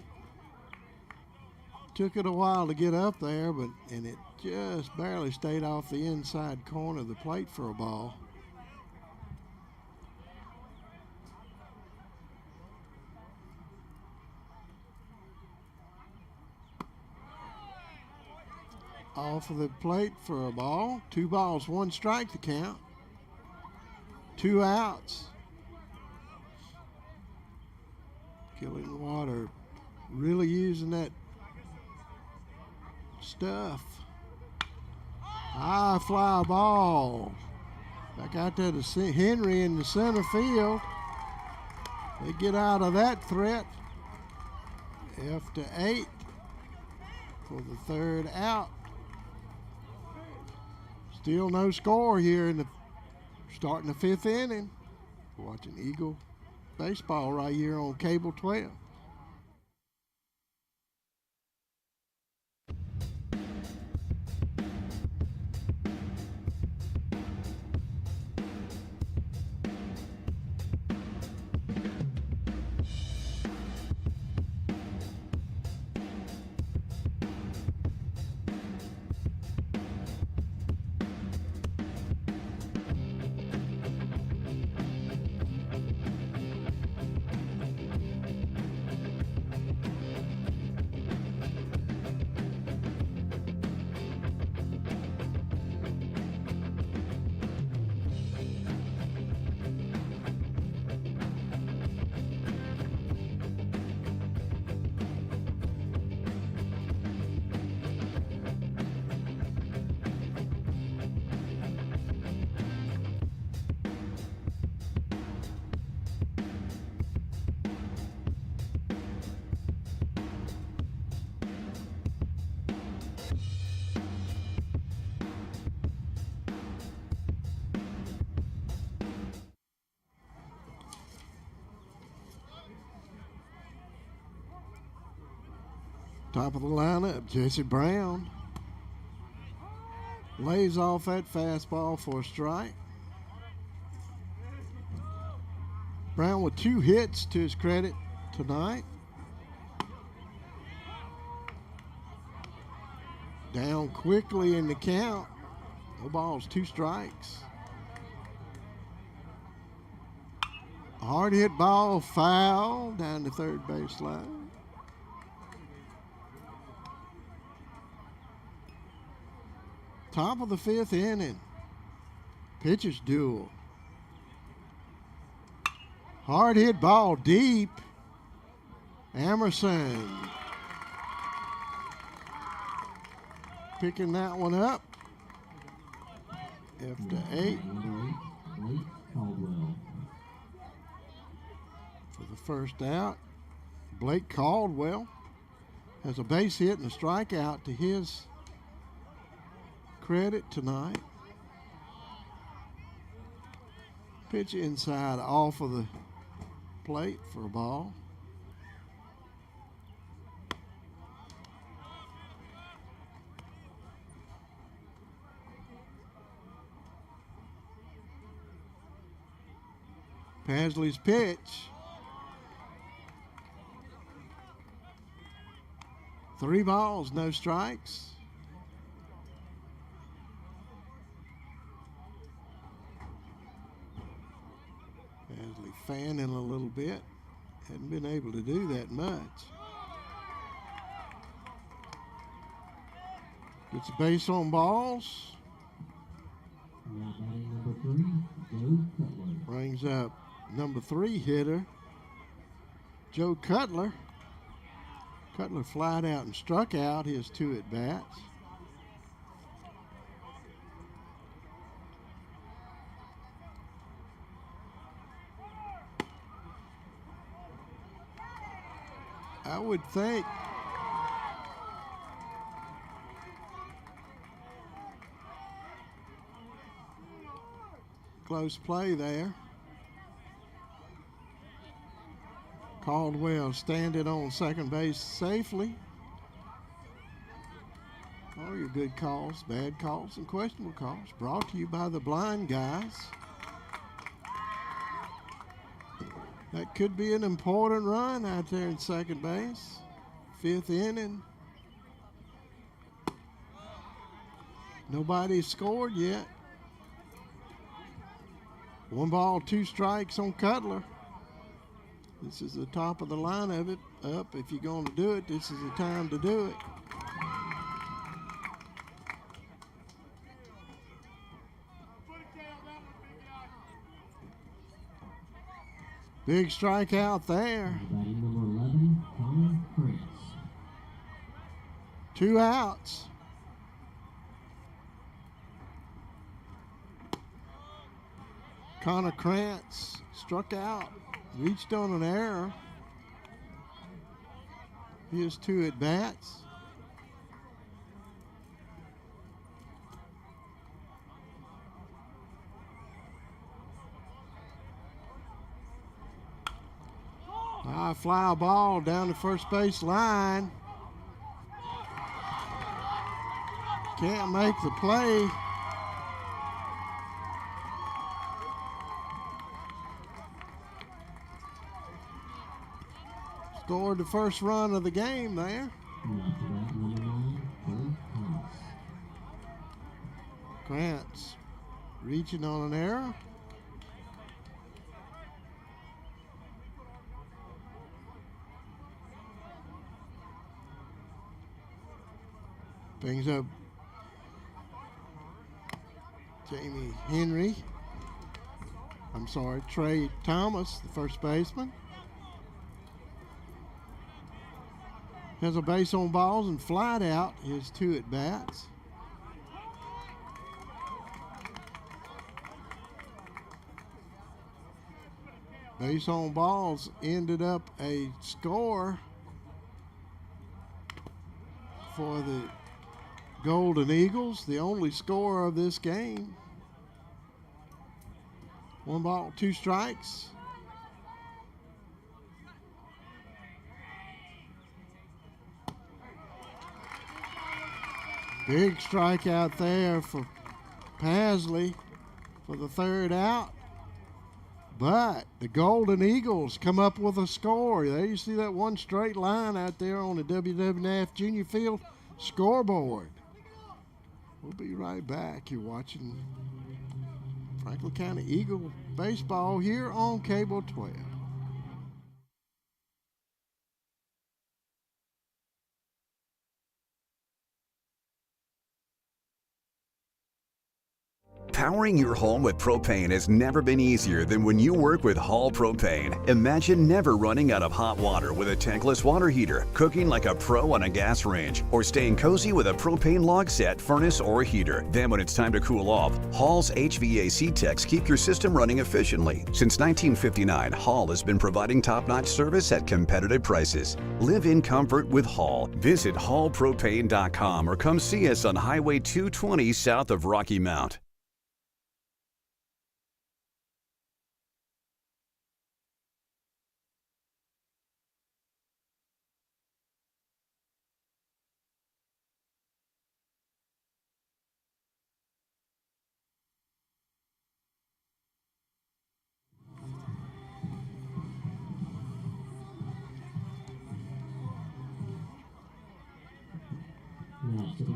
Took it a while to get up there, and it just barely stayed off the inside corner of the plate for a ball. Off of the plate for a ball. 2 balls, 1 strike to count. 2 outs. Gillenwater really using that stuff. High fly ball. Back out there to Henry in the center field. They get out of that threat. F to 8 for the 3rd out. Still no score here in the starting the 5th inning. Watching Eagle baseball right here on Cable 12. Top of the lineup, Jesse Brown. Lays off that fastball for a strike. Brown with 2 hits to his credit tonight. down quickly in the count. No balls, 2 strikes. A hard hit ball, foul down the third baseline. Top of the 5th inning. Pitchers duel. Hard hit ball deep. Emerson picking that one up. After 8. Blake Caldwell. For the first out, Blake Caldwell has a base hit and a strikeout to his credit tonight. Pitch inside off of the plate for a ball. Pasley's pitch. 3 balls, no strikes. Pasley fanning a little bit. Hadn't been able to do that much. Gets a base on balls. Now batting number 3, Joe Cutler. Brings up number 3 hitter, Joe Cutler. Cutler flied out and struck out his 2 at-bats. I would think close play there. Caldwell standing on second base safely. All your good calls, bad calls, and questionable calls brought to you by the blind guys. That could be an important run out there in second base. 5th inning. Nobody's scored yet. 1 ball, 2 strikes on Cutler. This is the top of the line of it. Up, if you're going to do it, this is the time to do it. Big strikeout there. Batting number 11, Connor Prince. 2 outs. Connor Krantz struck out, reached on an error. Here's 2 at-bats. High fly ball down the first base line. Can't make the play. Scored the first run of the game there. And after that, number 9, Joe Thomas. Krantz reaching on an error. Brings up Trey Thomas, the first baseman. Has a base on balls and flied out his 2 at-bats. Base on balls ended up a score for the Golden Eagles, the only score of this game. 1 ball, 2 strikes. Big strikeout there for Pasley for the 3rd out. But the Golden Eagles come up with a score. There you see that one straight line out there on the WWF Junior Field scoreboard. We'll be right back. You're watching Franklin County Eagle baseball here on Cable 12. Powering your home with propane has never been easier than when you work with Hall Propane. Imagine never running out of hot water with a tankless water heater, cooking like a pro on a gas range, or staying cozy with a propane log set, furnace, or heater. Then when it's time to cool off, Hall's HVAC techs keep your system running efficiently. Since 1959, Hall has been providing top-notch service at competitive prices. Live in comfort with Hall. Visit hallpropane.com or come see us on Highway 220 south of Rocky Mount.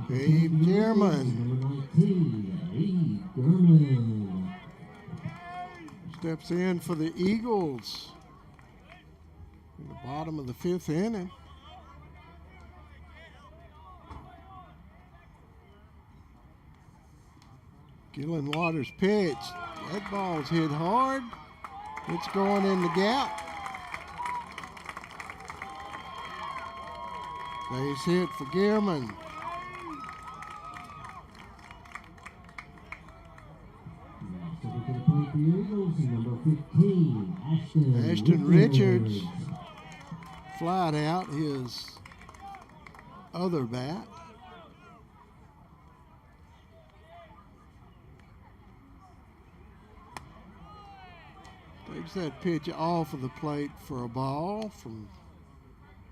Dave German Number 19, Lee German. steps in for the Eagles in the bottom of the 5th inning. Gillen Waters pitch. That ball's hit hard. It's going in the gap. Base hit for Gearman. So we're going to play for your Eagles, number 15, Ashton Richards flied out his other bat. Takes that pitch off of the plate for a ball from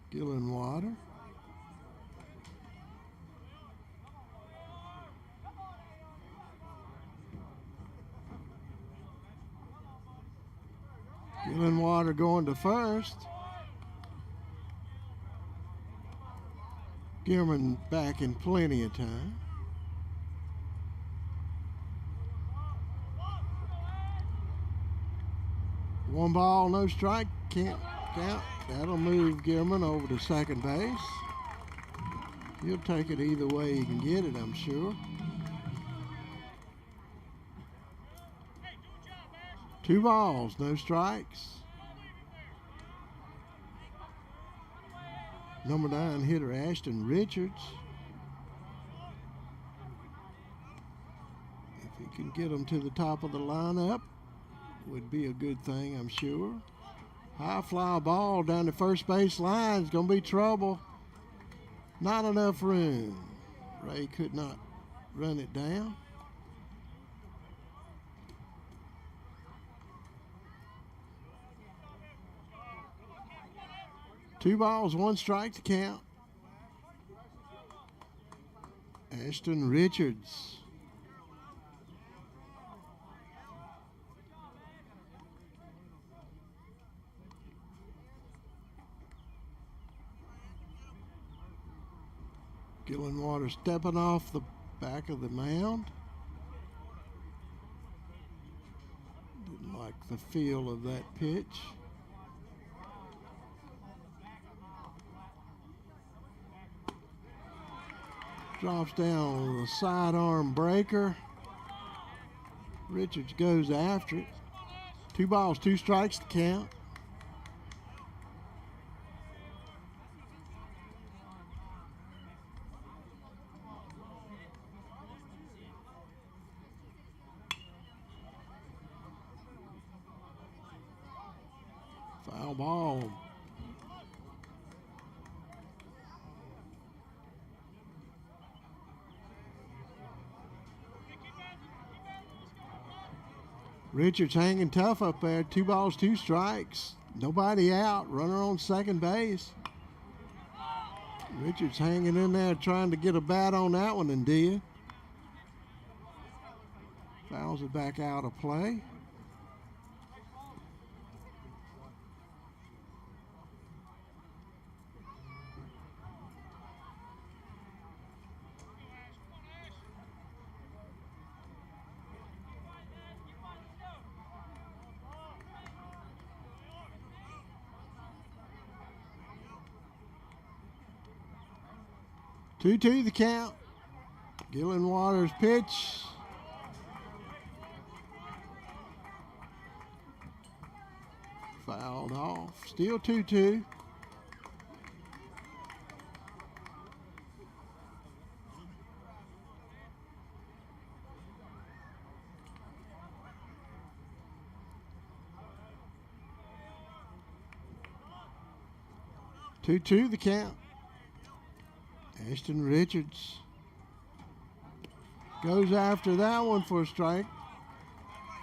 Gillen Water. Gillen Water going to first. Gilman back in plenty of time. One ball, no strike, can't count. That'll move Gilman over to second base. He'll take it either way he can get it, I'm sure. Two balls, no strikes. Number 9 hitter Ashton Richards. If he can get them to the top of the lineup, would be a good thing, I'm sure. High fly ball down the first base line is going to be trouble. Not enough room. Ray could not run it down. Two balls, one strike to count. Ashton Richards. Gillen Water stepping off the back of the mound. Didn't like the feel of that pitch. Drops down with a sidearm breaker. Richards goes after it. Two balls, two strikes to count. Foul ball. Richards hanging tough up there. Two balls, two strikes. Nobody out. Runner on second base. Richards hanging in there trying to get a bat on that one and did. Fouls it back out of play. 2-2 the count. Gillen Waters pitch. Fouled off. Still 2-2. The count. Ashton Richards goes after that one for a strike.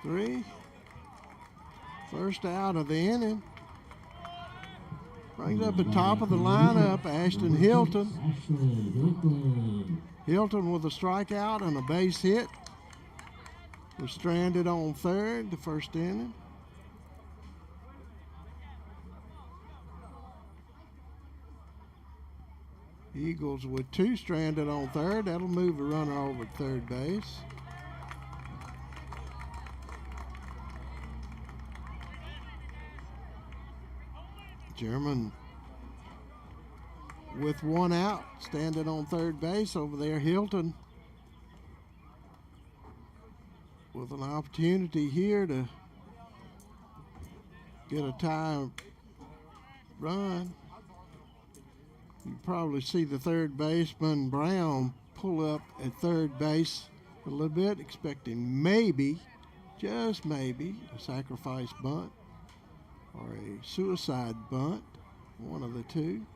3. First out of the inning. Brings up the top of the lineup, Ashton Hilton. Hilton with a strikeout and a base hit. Was stranded on third the first inning. Eagles with 2 stranded on third. That'll move a runner over at third base. German with 1 out, standing on third base over there. Hilton with an opportunity here to get a tie run. You probably see the third baseman, Brown, pull up at third base a little bit, expecting maybe, just maybe, a sacrifice bunt or a suicide bunt, one of the two.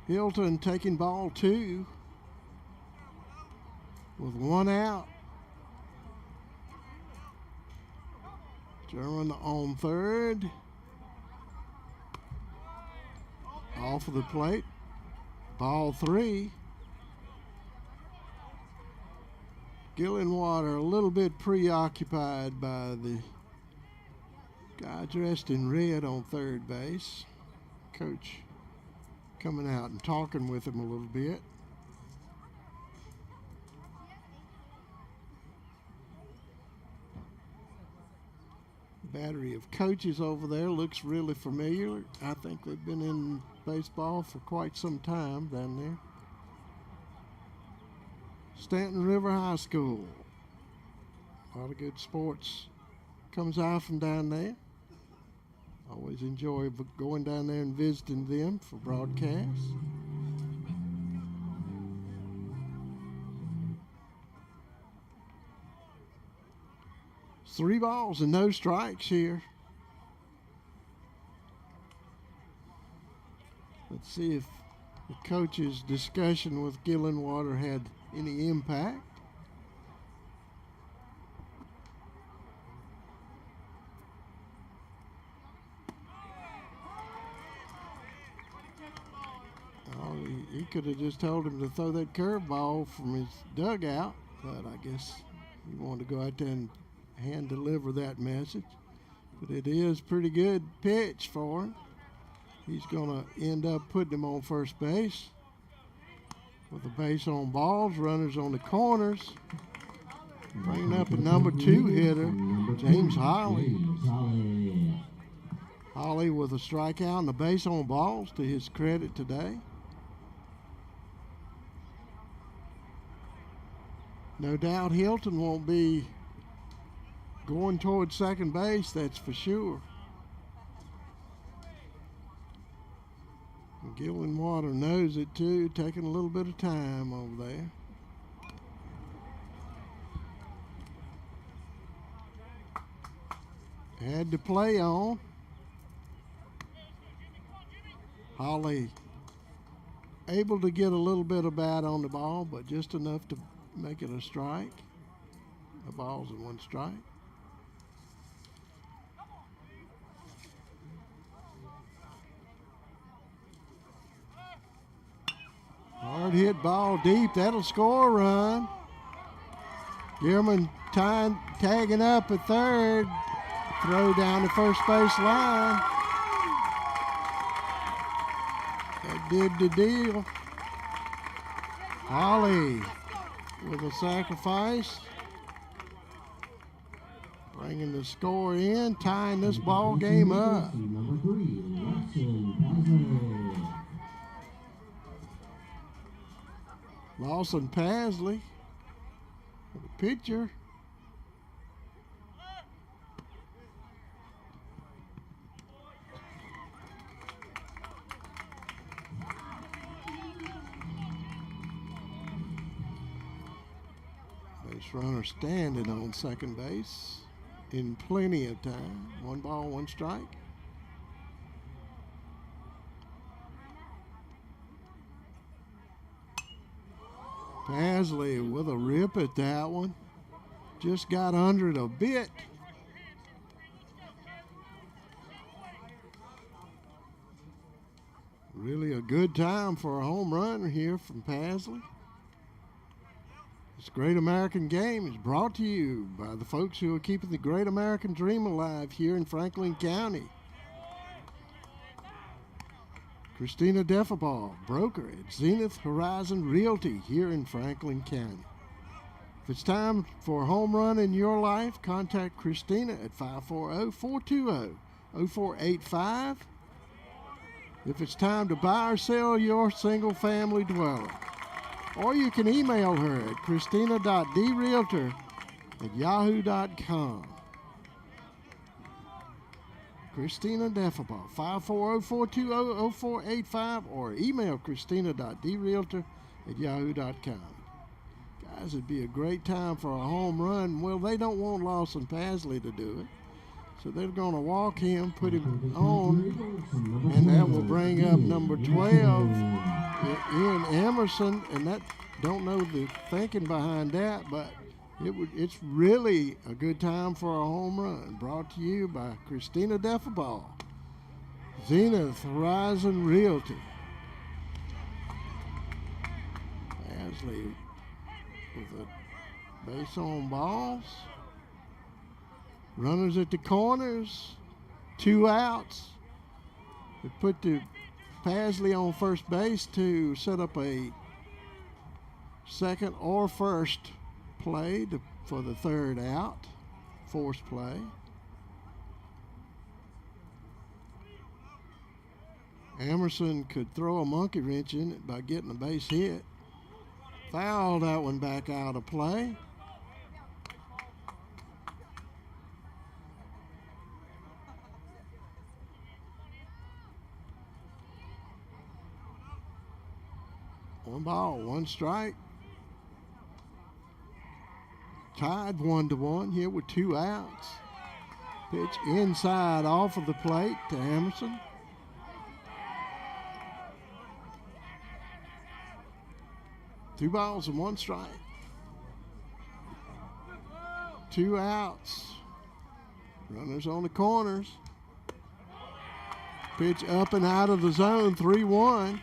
Hilton taking ball 2. With 1 out. German on third. Off of the plate. Ball 3. Gillenwater a little bit preoccupied by the guy dressed in red on third base. Coach coming out and talking with him a little bit. Battery of coaches over there looks really familiar. I think they've been in baseball for quite some time down there. Stanton River High School. A lot of good sports comes out from down there. Always enjoy going down there and visiting them for broadcasts. It's 3 balls and no strikes here. Let's see if the coach's discussion with Gillenwater had any impact. Oh, he could have just told him to throw that curveball from his dugout, but I guess he wanted to go out there and hand deliver that message. But it is pretty good pitch for him. He's going to end up putting him on first base with a base on balls, runners on the corners. Bringing up a number 2 hitter, James Holly. Holly with a strikeout and a base on balls to his credit today. No doubt Hilton won't be going towards second base, that's for sure. Gillenwater knows it too, taking a little bit of time over there. Had to play on. Holly able to get a little bit of bat on the ball, but just enough to make it a strike. The ball's in 1 strike. Hard hit ball deep. That'll score a run. Gilman tagging up at third. Throw down the first base line. That did the deal. Holly with a sacrifice. Bringing the score in, tying this ball game up. Number 3, Lawson Pasley, the pitcher. Base runner standing on second base in plenty of time. 1 ball, 1 strike. Pasley with a rip at that one. Just got under it a bit. Really a good time for a home run here from Pasley. This Great American Game is brought to you by the folks who are keeping the Great American Dream alive here in Franklin County. Christina Defabal, broker at Zenith Horizon Realty here in Franklin County. If it's time for a home run in your life, contact Christina at 540-420-0485. If it's time to buy or sell your single family dwelling, or you can email her at christina.drealtor@yahoo.com. Christina Defabal, 540-420-0485, or email christina.drealtor@yahoo.com. Guys, it'd be a great time for a home run. Well, they don't want Lawson Pasley to do it, so they're going to walk him, put him on, and that will bring up number 12, Ian Emerson, and that, don't know the thinking behind that, but it's really a good time for a home run. Brought to you by Christina Defabal, Zenith Horizon Realty. Pasley with a base on balls. Runners at the corners. 2 outs. They put the Pasley on first base to set up a second or first play for the 3rd out, forced play. Emerson could throw a monkey wrench in it by getting a base hit. Fouled that one back out of play. One ball, 1 strike. Tied 1-1 here with 2 outs. Pitch inside off of the plate to Emerson. Two balls and 1 strike. 2 outs. Runners on the corners. Pitch up and out of the zone, 3-1.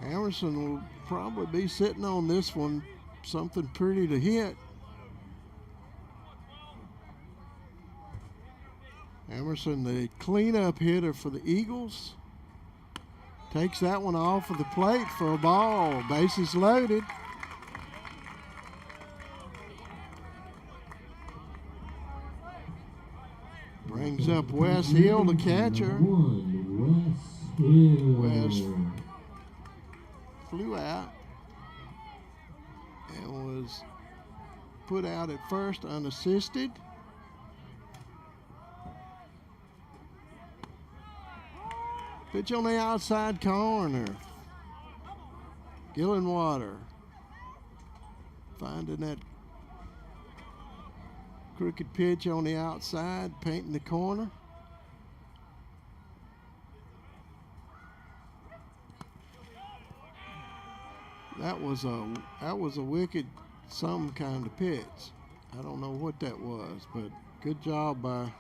Emerson will probably be sitting on this one, something pretty to hit. Emerson, the cleanup hitter for the Eagles, takes that one off of the plate for a ball. Bases loaded. Brings up Wes Hill, the catcher. Wes flew out and was put out at first unassisted. Pitch on the outside corner. Gillenwater finding that crooked pitch on the outside, painting the corner. That was a wicked some kind of pitch. I don't know what that was, but good job by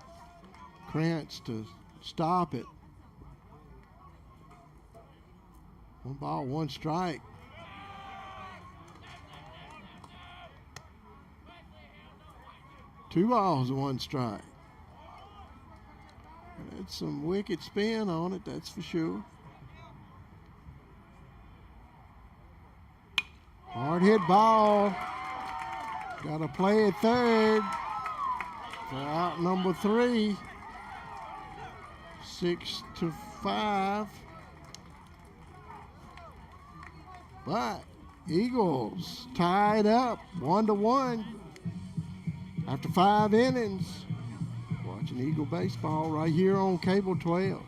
Krantz to stop it. 1 ball, 1 strike. Two balls, 1 strike. Had some wicked spin on it, that's for sure. Hard hit ball. Got to play at third for out number 3. 6-5. But Eagles tied up 1-1 after 5 innings. Watching Eagle baseball right here on Cable 12.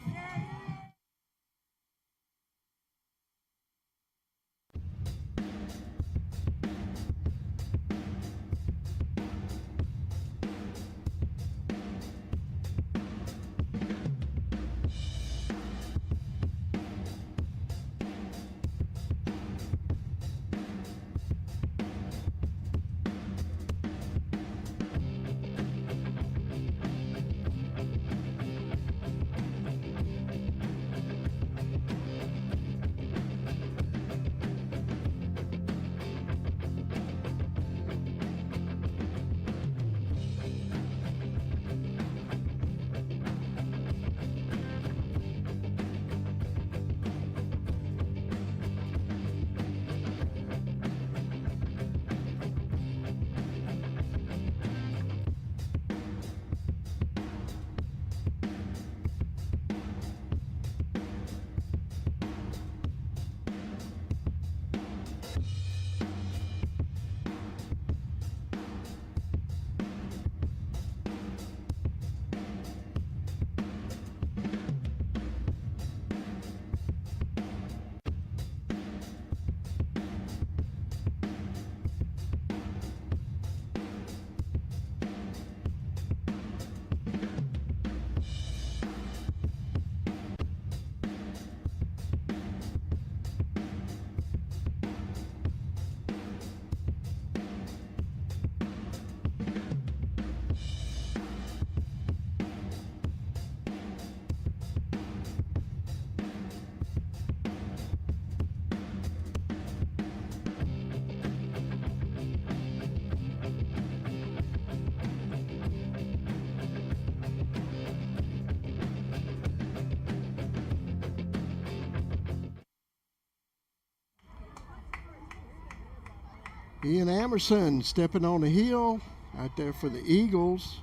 Ian Emerson stepping on the hill out there for the Eagles.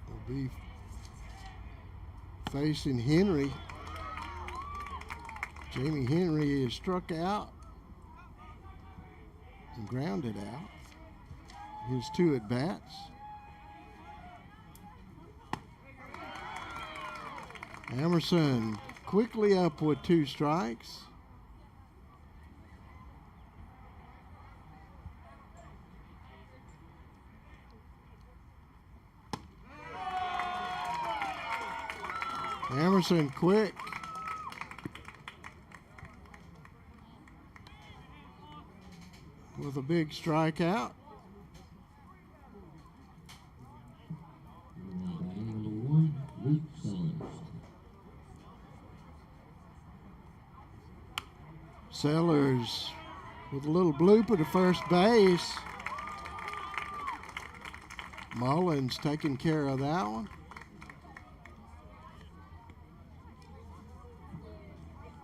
Will be facing Henry. Jamie Henry is struck out and grounded out. His 2 at-bats. Emerson quickly up with 2 strikes. Emerson quick. With a big strikeout. Number 1, Luke Sellers. Sellers with a little blooper to first base. Mullins taking care of that one.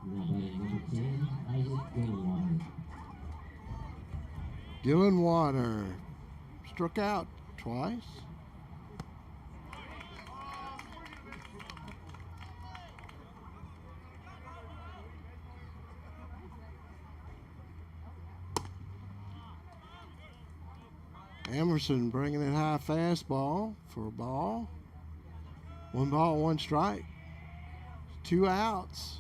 Number 10, Isaac Gillenwater. Gillenwater struck out twice. Emerson bringing it high fastball for a ball. 1 ball, 1 strike. 2 outs.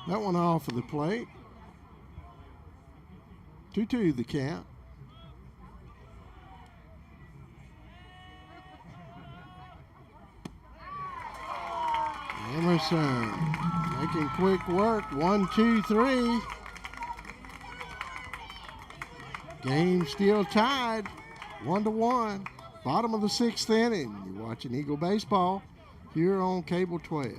That one off of the plate. 2-2 the count. Emerson making quick work. 1, 2, 3. Game still tied. 1-1. Bottom of the 6th inning. You're watching Eagle Baseball here on Cable 12.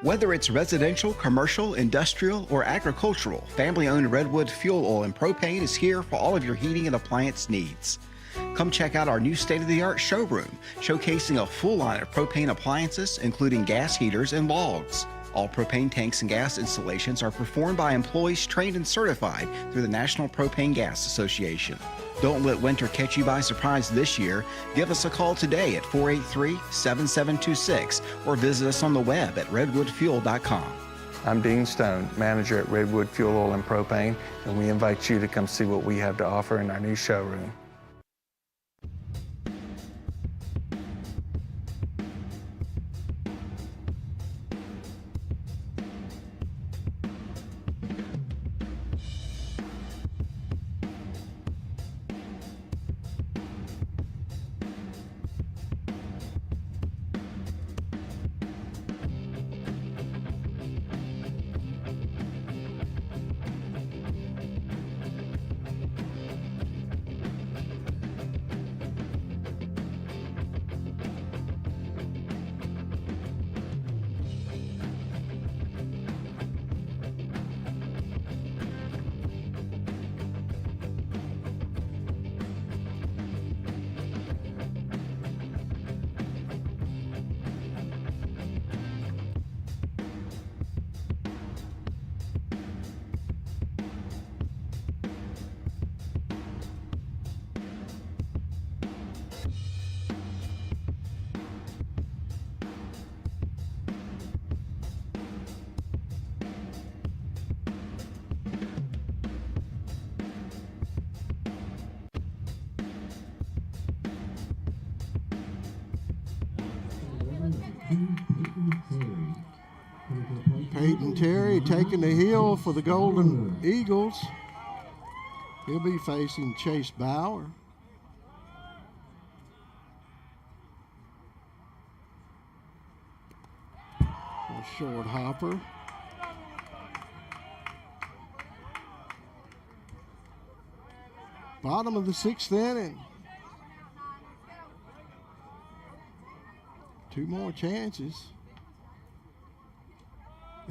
Whether it's residential, commercial, industrial, or agricultural, family-owned Redwood Fuel Oil and Propane is here for all of your heating and appliance needs. Come check out our new state-of-the-art showroom, showcasing a full line of propane appliances, including gas heaters and logs. All propane tanks and gas installations are performed by employees trained and certified through the National Propane Gas Association. Don't let winter catch you by surprise this year. Give us a call today at 483-7726 or visit us on the web at redwoodfuel.com. I'm Dean Stone, manager at Redwood Fuel Oil and Propane, and we invite you to come see what we have to offer in our new showroom. Peyton Terry taking the hill for the Golden Eagles. He'll be facing Chase Bauer. A short hopper. Bottom of the 6th inning. 2 more chances.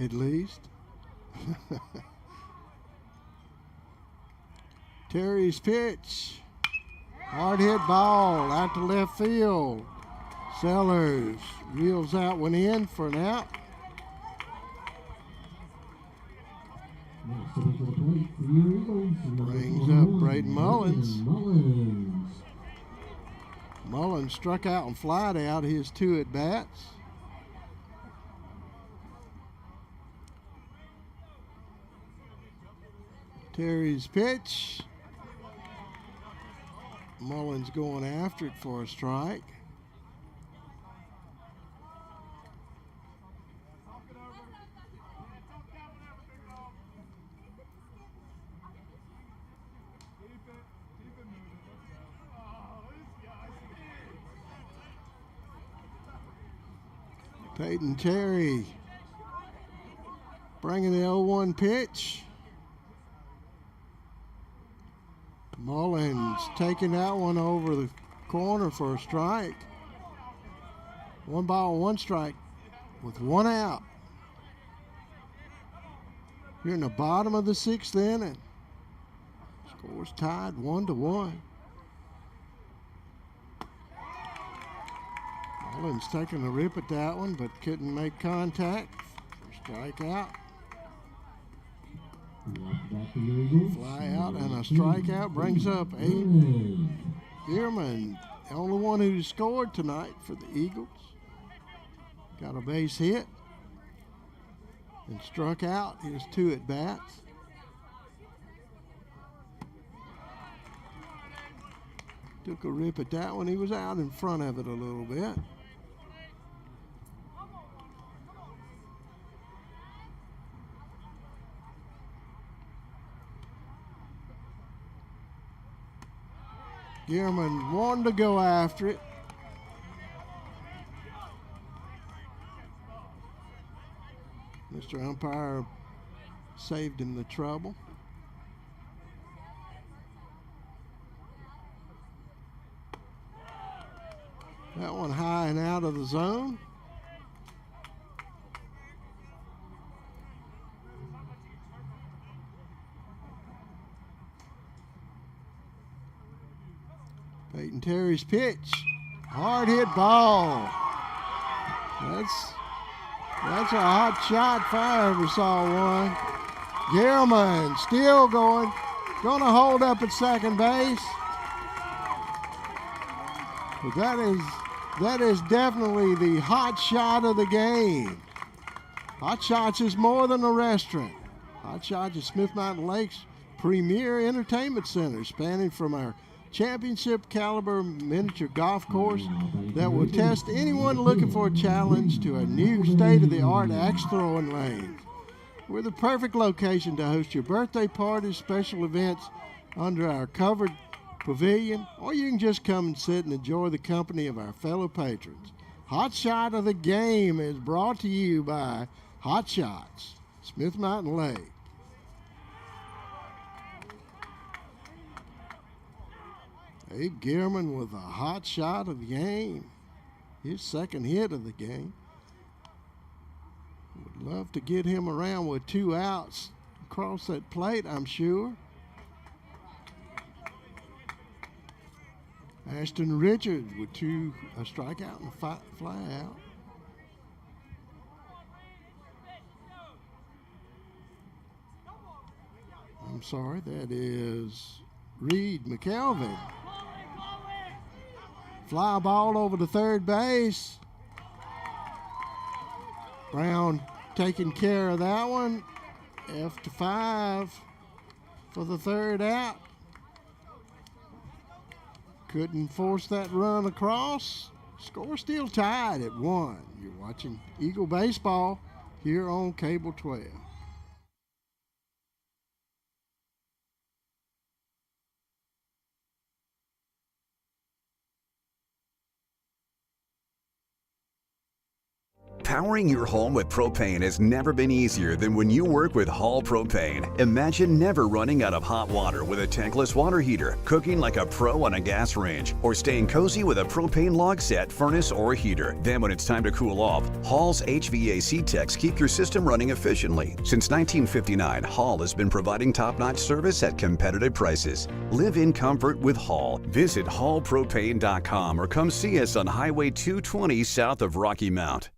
At least. Terry's pitch. Hard hit ball out to left field. Sellers reels that one in for an out. Brings up Braden Mullins. Mullins struck out and flied out his 2 at-bats. Terry's pitch. Mullins going after it for a strike. Peyton Terry bringing the 0-1 pitch. Mullins taking that one over the corner for a strike. 1 ball, 1 strike with 1 out. Here in the bottom of the 6th inning. Scores tied 1-1. Mullins taking a rip at that one, but couldn't make contact. Strikeout. Fly out and a strikeout brings up Aiden Gearman, the only one who scored tonight for the Eagles. Got a base hit and struck out his 2 at-bats. Took a rip at that one. He was out in front of it a little bit. Gearman wanted to go after it. Mr. Umpire saved him the trouble. That one high and out of the zone. Peyton Terry's pitch. Hard hit ball. That's a hot shot if I ever saw one. Gilman still going. Going to hold up at second base. But that is definitely the hot shot of the game. Hot Shots is more than a restaurant. Hot Shots is Smith Mountain Lake's premier entertainment center, spanning from our championship caliber miniature golf course that will test anyone looking for a challenge to a new state-of-the-art axe throwing lane. We're the perfect location to host your birthday parties, special events under our covered pavilion, or you can just come and sit and enjoy the company of our fellow patrons. Hot Shot of the Game is brought to you by Hot Shots, Smith Mountain Lake. Abe Gehrman with a hot shot of the game. His second hit of the game. Would love to get him around with 2 outs across that plate, I'm sure. Ashton Richards with a strikeout and a fly out. I'm sorry, that is Reed McKelvin. Fly ball over to third base. Brown taking care of that one. F-5 for the third out. Couldn't force that run across. Score still tied at 1. You're watching Eagle Baseball here on Cable 12. Powering your home with propane has never been easier than when you work with Hall Propane. Imagine never running out of hot water with a tankless water heater, cooking like a pro on a gas range, or staying cozy with a propane log set, furnace, or heater. Then when it's time to cool off, Hall's HVAC techs keep your system running efficiently. Since 1959, Hall has been providing top-notch service at competitive prices. Live in comfort with Hall. Visit hallpropane.com or come see us on Highway 220 south of Rocky Mount.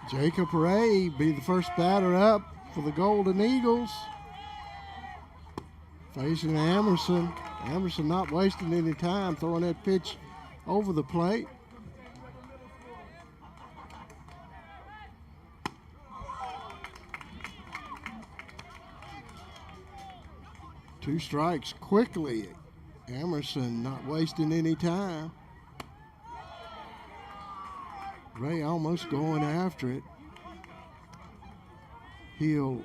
Jacob Ray be the first batter up for the Golden Eagles. Facing Amerson. Amerson not wasting any time throwing that pitch over the plate. Two strikes quickly. Amerson not wasting any time. Ray almost going after it. Hill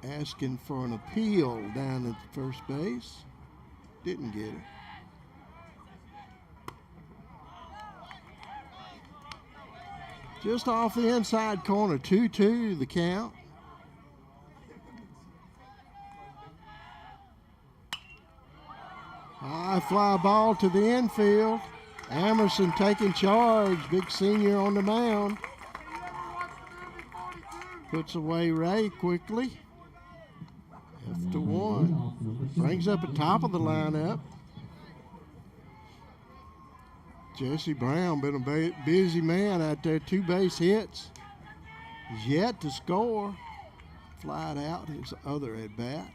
asking for an appeal down at first base. Didn't get it. Just off the inside corner, 2-2 the count. High fly ball to the infield. Amerson taking charge, big senior on the mound. Puts away Ray quickly. F-1. Brings up the top of the lineup. Jesse Brown been a busy man out there, 2 base hits. He's yet to score. Flied out his other at bat.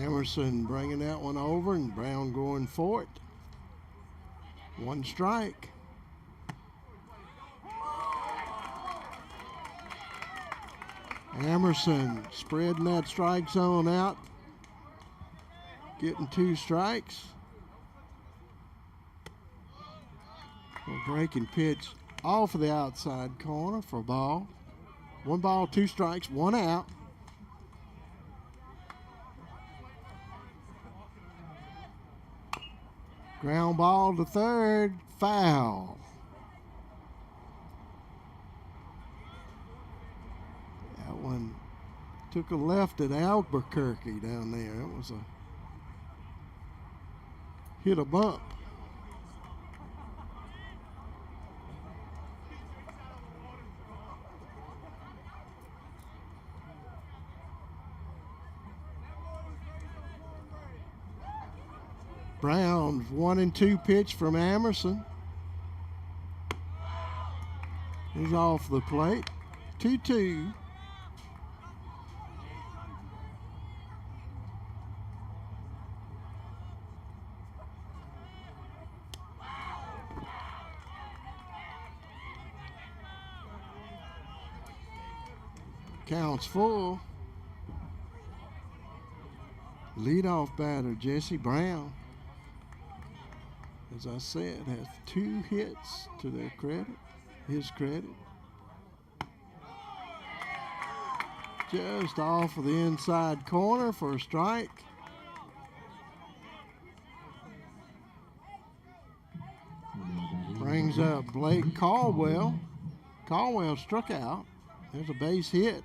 Emerson bringing that one over and Brown going for it. 1 strike. Emerson spreading that strike zone out. Getting 2 strikes. A breaking pitch off of the outside corner for a ball. 1 ball, 2 strikes, 1 out. Ground ball to third, foul. That one took a left at Albuquerque down there. It was a hit a bump. Brown's 1-2 pitch from Amerson. He's off the plate. 2-2. Counts full. Leadoff batter Jesse Brown, as I said, has 2 hits to their credit, his credit. Just off of the inside corner for a strike. Brings up Blake Caldwell. Caldwell struck out. There's a base hit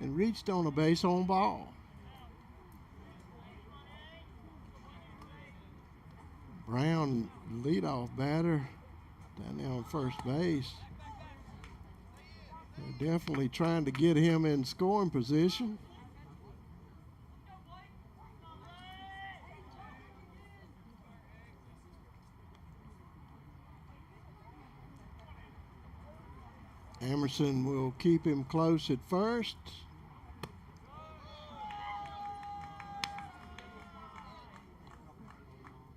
and reached on a base on ball. Brown, leadoff batter, down there on first base. They're definitely trying to get him in scoring position. Emerson will keep him close at first.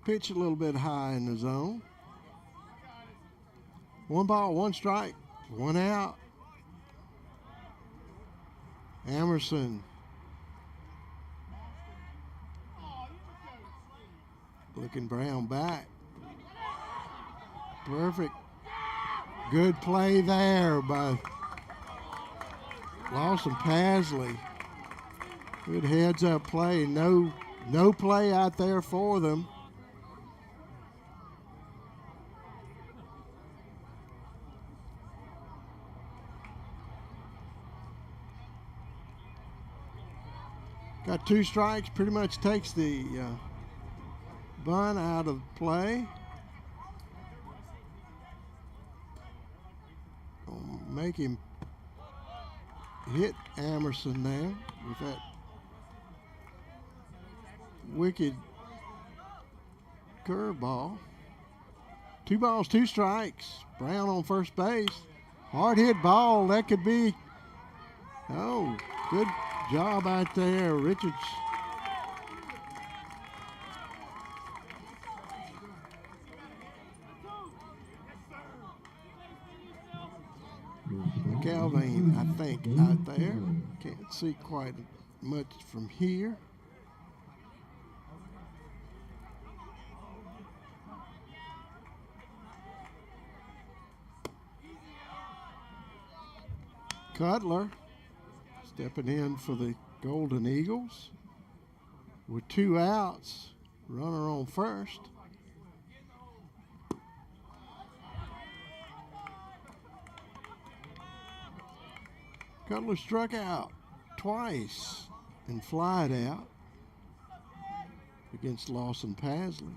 Pitch a little bit high in the zone. 1 ball, 1 strike, 1 out. Emerson. Looking Brown back. Perfect. Good play there by Lawson Pasley. Good heads up play. No play out there for them. Got 2 strikes, pretty much takes the bunt out of play. Make him hit Emerson there with that wicked curveball. 2 balls, 2 strikes. Brown on first base. Hard hit ball. That could be. Oh, good job out there, Richards. Calvin, I think, out there. Can't see quite much from here. Cutler stepping in for the Golden Eagles with 2 outs. Runner on first. Cutler struck out twice and flied out against Lawson Pasley.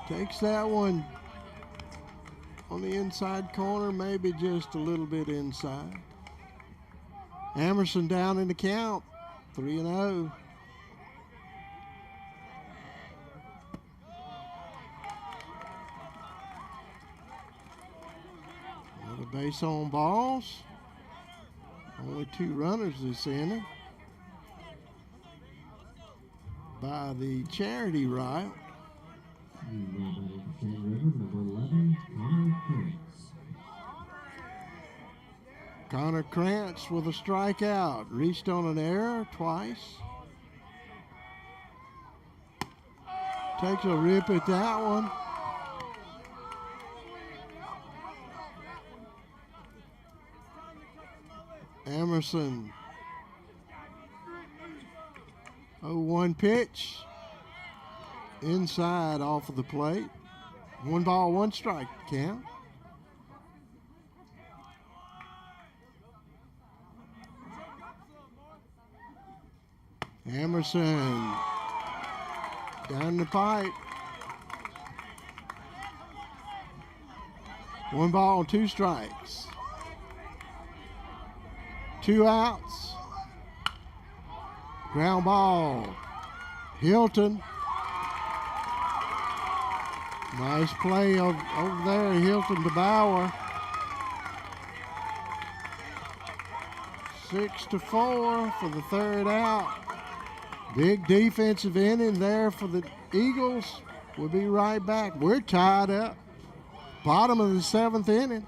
Takes that one on the inside corner, maybe just a little bit inside. Emerson down in the count, 3-0. Another base on balls. Only 2 runners this inning by the charity route. Connor Krantz with a strikeout. Reached on an error twice. Takes a rip at that one. Emerson 0-1 pitch. Inside off of the plate. 1 ball, 1 strike count. Emerson down the pipe. 1 ball, 2 strikes. 2 outs. Ground ball. Hilton. Nice play over there, Hilton to Bauer. 6-4 for the 3rd out. Big defensive inning there for the Eagles. We'll be right back. We're tied up. Bottom of the 7th inning.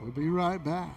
We'll be right back.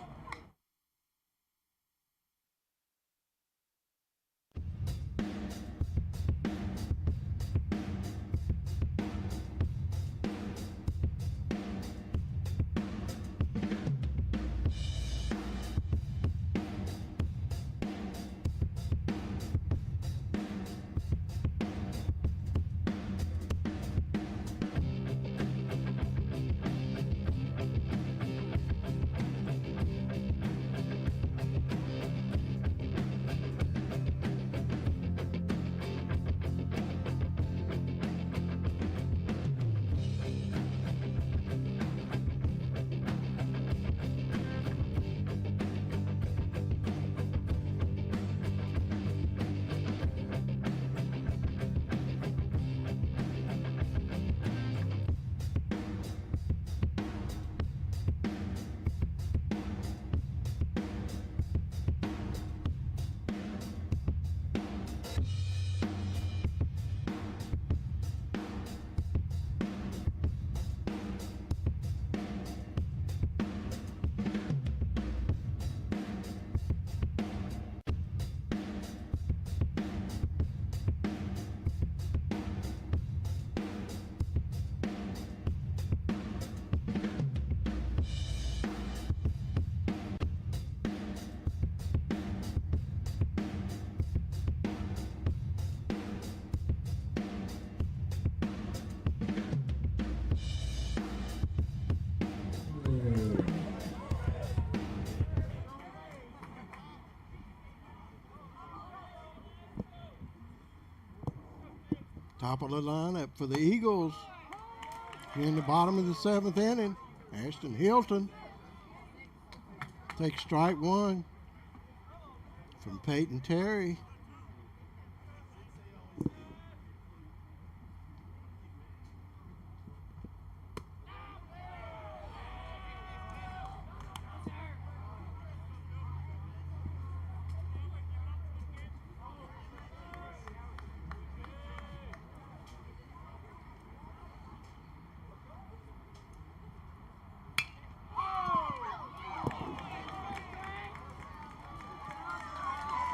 Top of the lineup for the Eagles. In the bottom of the 7th inning, Ashton Hilton takes strike 1 from Peyton Terry.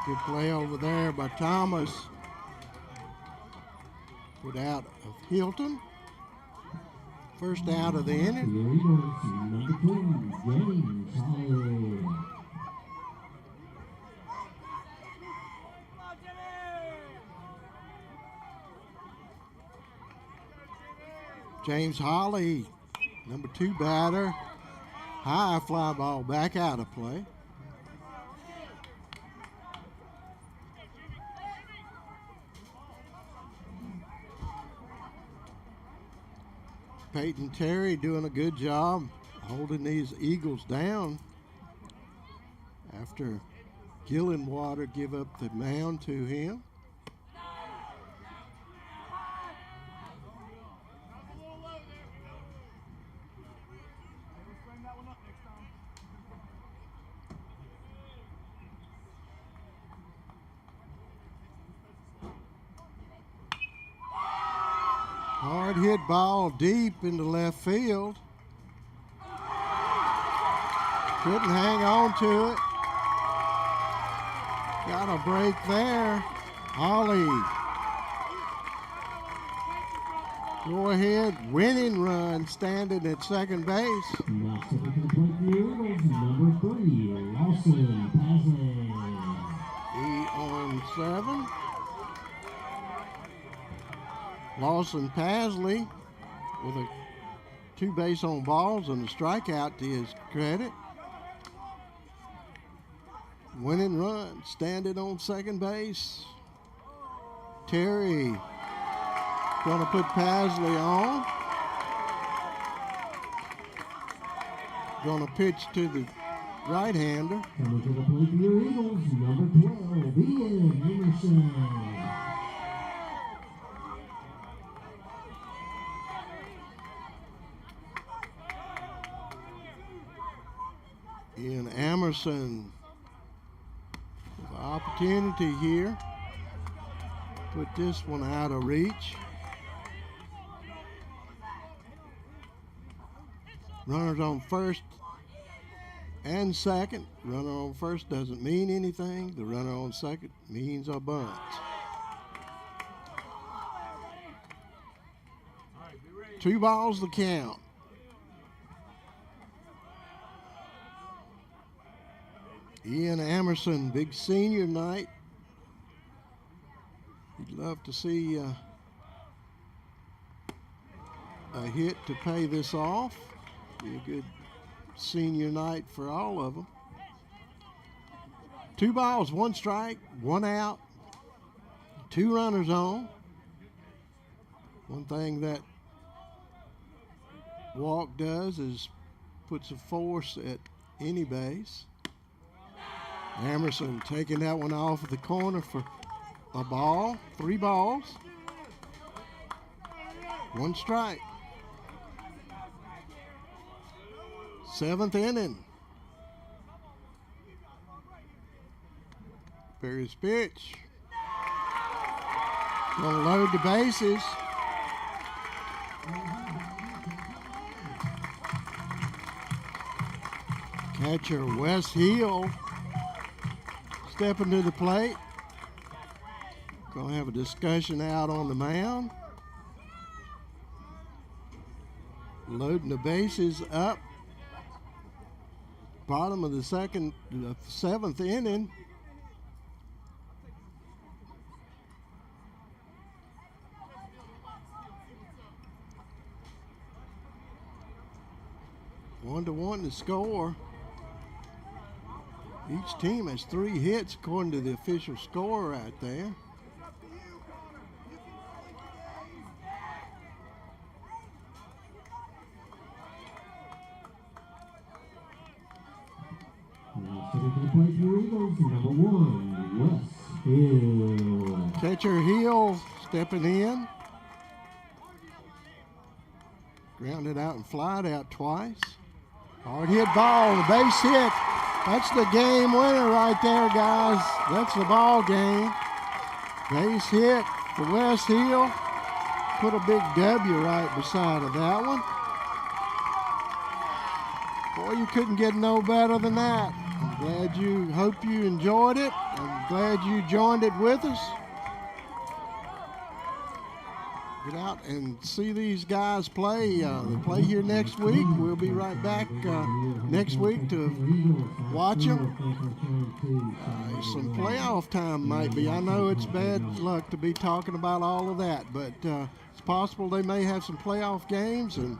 Good play over there by Thomas. Put out of Hilton. First out of the inning. Here he goes, number 2, James Holly. James Holly, number 2 batter. High fly ball back out of play. Peyton Terry doing a good job holding these Eagles down after Gillenwater give up the mound to him. Hard hit ball deep into left field. Couldn't hang on to it. Got a break there. Holly. Go ahead, winning run standing at second base. Now stepping to the plate for the Eagles, number 3, Lawson Pazin. He on 7. Lawson Pasley with a 2 base on balls and a strikeout to his credit. Winning run, standing on second base. Terry gonna put Pasley on. Gonna pitch to the right-hander. Coming to the plate for your Eagles, number 12, Ian Emerson. Ian Emerson with an opportunity here. Put this one out of reach. Runners on first and second. Runner on first doesn't mean anything. The runner on second means a bunt. Two balls the count. Ian Emerson, big senior night. You'd love to see a hit to pay this off. Be a good senior night for all of them. 2 balls, 1 strike, 1 out, 2 runners on. One thing that walk does is puts a force at any base. Emerson taking that one off of the corner for a ball. 3 balls, 1 strike. 7th inning. Perry's pitch. Gonna load the bases. Catcher Wes Hill stepping to the plate. Gonna have a discussion out on the mound. Loading the bases up. Bottom of the 7th inning. One to one to score. Each team has 3 hits according to the official score right there. Stepping to the plate for your Eagles, number 1, Wes Hill. Catcher Hill stepping in. Grounded out and flied out twice. Hard hit ball, the base hit. That's the game winner right there, guys. That's the ball game. Base hit for Wes Hill. Put a big W right beside of that one. Boy, you couldn't get no better than that. Hope you enjoyed it. I'm glad you joined it with us. Get out and see these guys play. They play here next week. We'll be right back next week to watch them. Some playoff time might be. I know it's bad luck to be talking about all of that, but it's possible they may have some playoff games, and